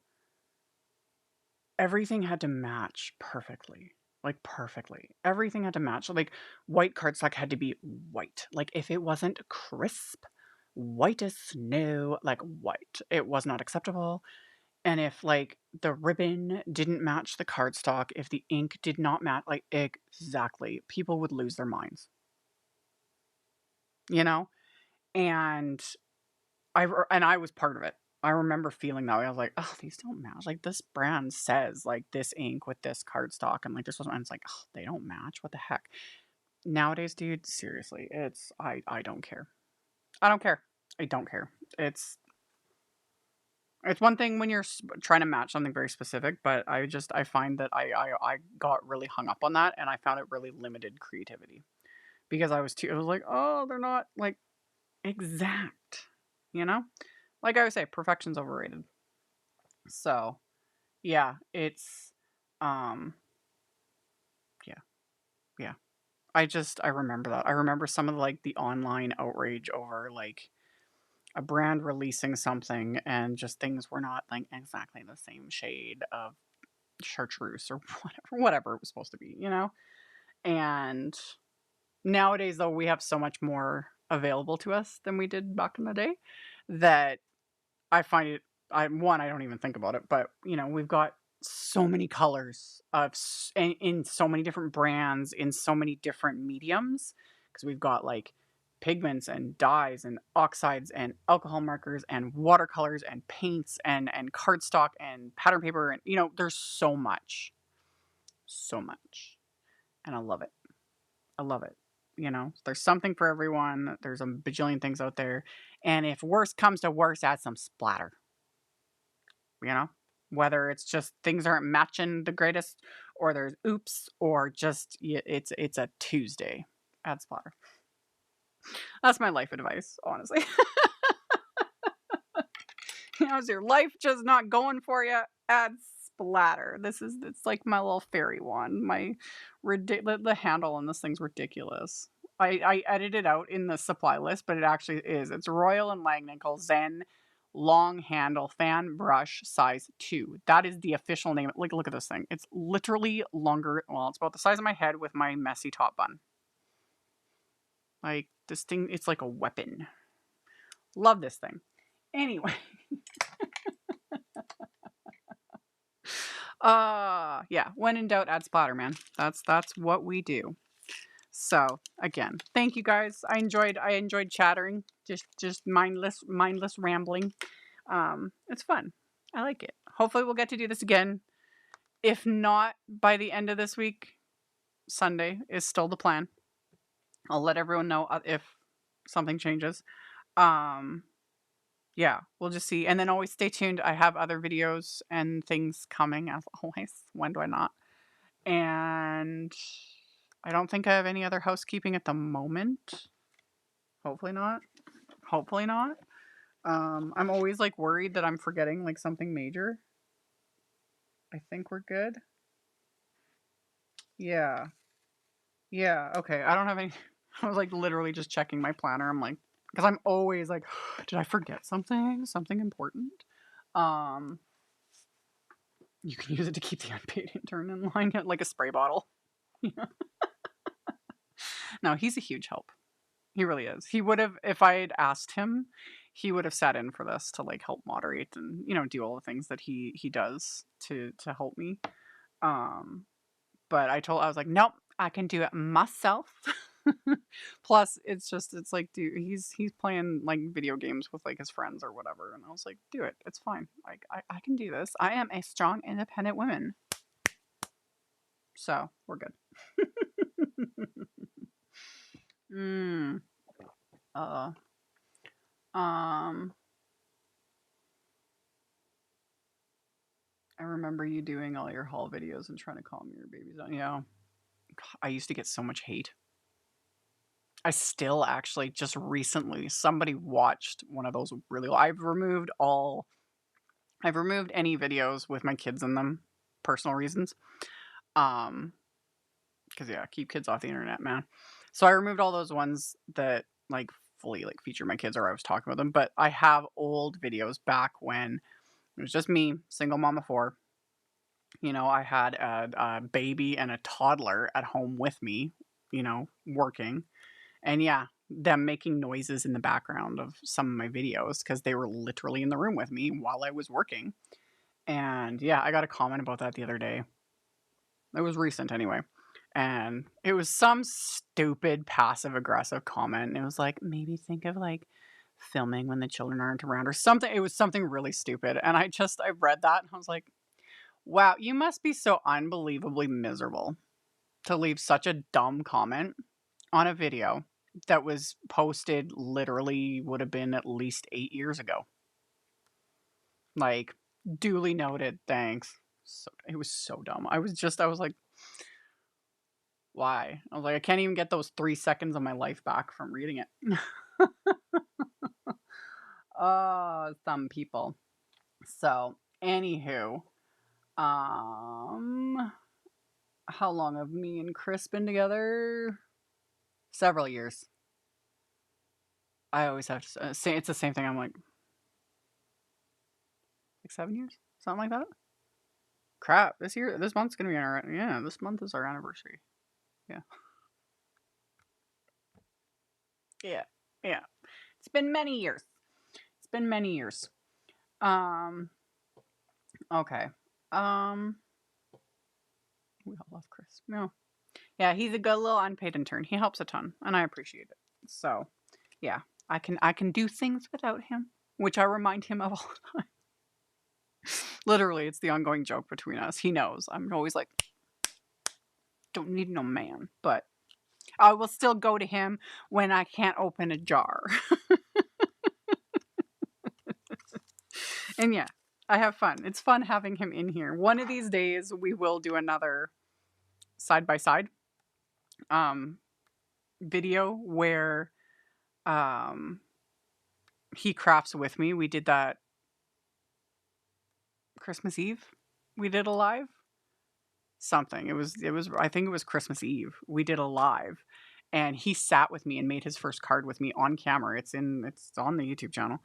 everything had to match perfectly. Like, perfectly. Everything had to match. Like, white cardstock had to be white. Like, if it wasn't crisp, white as snow, like white, it was not acceptable. And if, like, the ribbon didn't match the cardstock, if the ink did not match, like, exactly, people would lose their minds. you know? And I was part of it. I remember feeling that way. I was like, oh, these don't match. Like, this brand says like this ink with this cardstock and like this was, and it's like, oh, they don't match. What the heck? Nowadays, dude, seriously, I don't care. I don't care. I don't care. It's one thing when you're trying to match something very specific, but I find that I got really hung up on that, and I found it really limited creativity because I was like, oh, they're not like exact, you know? Like I would say, perfection's overrated. So yeah, it's um yeah, yeah. I remember that. I remember some of like the online outrage over like a brand releasing something and just things were not like exactly the same shade of chartreuse or whatever it was supposed to be, you know? And nowadays though we have so much more available to us than we did back in the day that I find it I don't even think about it, but you know, we've got so many colors of in so many different brands in so many different mediums because we've got like pigments and dyes and oxides and alcohol markers and watercolors and paints and cardstock and pattern paper and you know, there's so much. So much. And I love it. I love it. You know, there's something for everyone. There's a bajillion things out there. And if worse comes to worse, add some splatter. You know, whether it's just things aren't matching the greatest, or there's oops, or just it's a Tuesday. Add splatter. That's my life advice, honestly. You know, is your life just not going for you? Add splatter. It's like my little fairy wand. The handle on this thing's ridiculous. I edited it out in the supply list, but it actually is. It's Royal and Langnickel Zen long handle fan brush size 2. That is the official name. Like, look at this thing. It's literally longer. Well, it's about the size of my head with my messy top bun. Like, this thing, it's like a weapon. Love this thing. Anyway. Yeah, when in doubt, add splatter, man. That's what we do. So again, thank you guys. I enjoyed chattering, just mindless rambling. It's fun. I like it. Hopefully we'll get to do this again. If not by the end of this week, Sunday is still the plan. I'll let everyone know if something changes. Yeah, we'll just see. And then always stay tuned. I have other videos and things coming as always. When do I not? And I don't think I have any other housekeeping at the moment. Hopefully not. Hopefully not. I'm always like worried that I'm forgetting like something major. I think we're good. Yeah. Yeah. Okay. I don't have any. I was like literally just checking my planner. I'm like, because I'm always like, did I forget something? Something important? Um, you can use it to keep the unpaid intern in line, like a spray bottle. No, he's a huge help. He really is. He would have, if I had asked him, he would have sat in for this to like help moderate and you know do all the things that he does to help me. But I was like, nope, I can do it myself. Plus, it's like, dude, he's playing like video games with like his friends or whatever, and I was like, do it, it's fine. Like I can do this. I am a strong, independent woman. So we're good. mm. Uh. Um. I remember you doing all your haul videos and trying to calm your babies down. Yeah. I used to get so much hate. I still actually just recently somebody watched one of those really I've removed any videos with my kids in them, personal reasons. Because yeah, keep kids off the internet, man. So I removed all those ones that like fully like feature my kids or I was talking about them. But I have old videos back when it was just me, single mom of 4. You know, I had a baby and a toddler at home with me, you know, working. And yeah, them making noises in the background of some of my videos because they were literally in the room with me while I was working. And yeah, I got a comment about that the other day. It was recent anyway. and it was some stupid passive aggressive comment. And it was like, maybe think of like filming when the children aren't around or something. It was something really stupid. And I read that and I was like, wow, you must be so unbelievably miserable to leave such a dumb comment on a video that was posted literally would have been at least 8 years ago. Like, duly noted, thanks. So it was so dumb. I was like, why? I was like, I can't even get those 3 seconds of my life back from reading it. Oh, some people. So, anywho, how long have me and Chris been together? Several years. I always have to say it's the same thing. I'm like 7 years, something like that. Crap! This month's gonna be this month is our anniversary. Yeah. Yeah. Yeah. It's been many years. Okay. We all love Chris. No. Yeah, he's a good little unpaid intern. He helps a ton, and I appreciate it. So, yeah, I can do things without him, which I remind him of all the time. Literally, it's the ongoing joke between us. He knows. I'm always like, don't need no man, but I will still go to him when I can't open a jar. And yeah, I have fun. It's fun having him in here. One of these days, we will do another side-by-side video where he crafts with me. We did that Christmas Eve. We did a live something. It was I think it was Christmas Eve. We did a live and he sat with me and made his first card with me on camera. It's on the YouTube channel.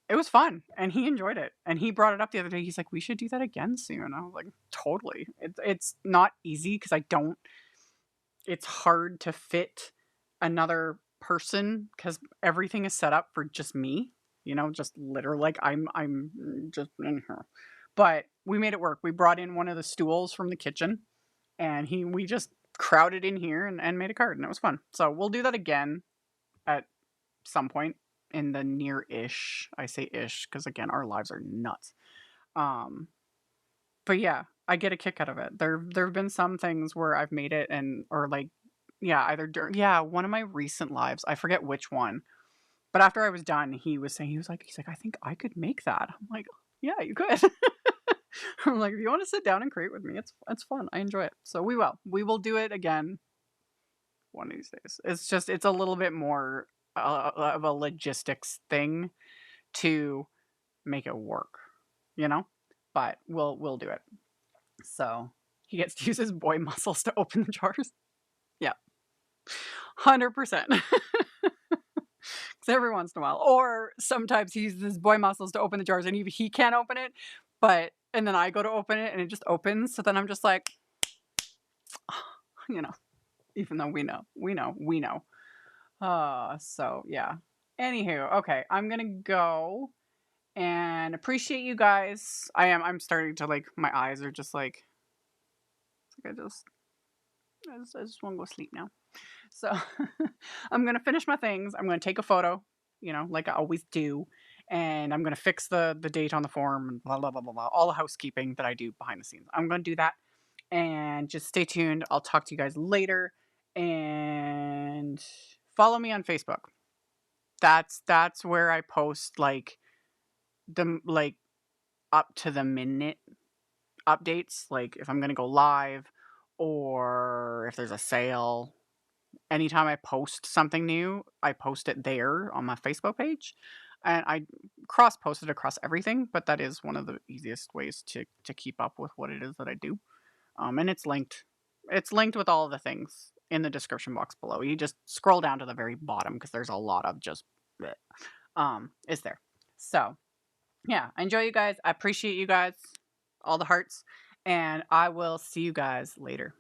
It was fun and he enjoyed it. And he brought it up the other day. He's like, we should do that again soon. I was like, totally. It's not easy because it's hard to fit another person because everything is set up for just me, just literally like I'm just in here. But we made it work. We brought in one of the stools from the kitchen and we just crowded in here and made a card and it was fun. So we'll do that again at some point in the near-ish. I say ish because again, our lives are nuts. But yeah, I get a kick out of it. There have been some things where I've made it one of my recent lives, I forget which one, but after I was done, he was like, I think I could make that. I'm like, yeah, you could. I'm like, if you want to sit down and create with me, it's fun. I enjoy it. So we will do it again one of these days. It's a little bit more of a logistics thing to make it work, but we'll do it. So he gets to use his boy muscles to open the jars. Yeah. 100%. Every once in a while. Or sometimes he uses his boy muscles to open the jars and he can't open it, and then I go to open it and it just opens. So then I'm just like, even though we know. So yeah. Anywho, okay, I'm going to go and appreciate you guys. I'm starting to my eyes are just like I just want to go sleep now. So I'm going to finish my things. I'm going to take a photo, like I always do. And I'm going to fix the date on the form and blah, blah, blah, blah, blah. All the housekeeping that I do behind the scenes. I'm going to do that. And just stay tuned. I'll talk to you guys later. And follow me on Facebook. That's where I post the up to the minute updates. Like if I'm going to go live or if there's a sale. Anytime I post something new, I post it there on my Facebook page. And I cross-post it across everything, but that is one of the easiest ways to keep up with what it is that I do. And it's linked. It's linked with all of the things in the description box below. You just scroll down to the very bottom because there's a lot of just it's there. So, yeah, I enjoy you guys. I appreciate you guys, all the hearts, and I will see you guys later.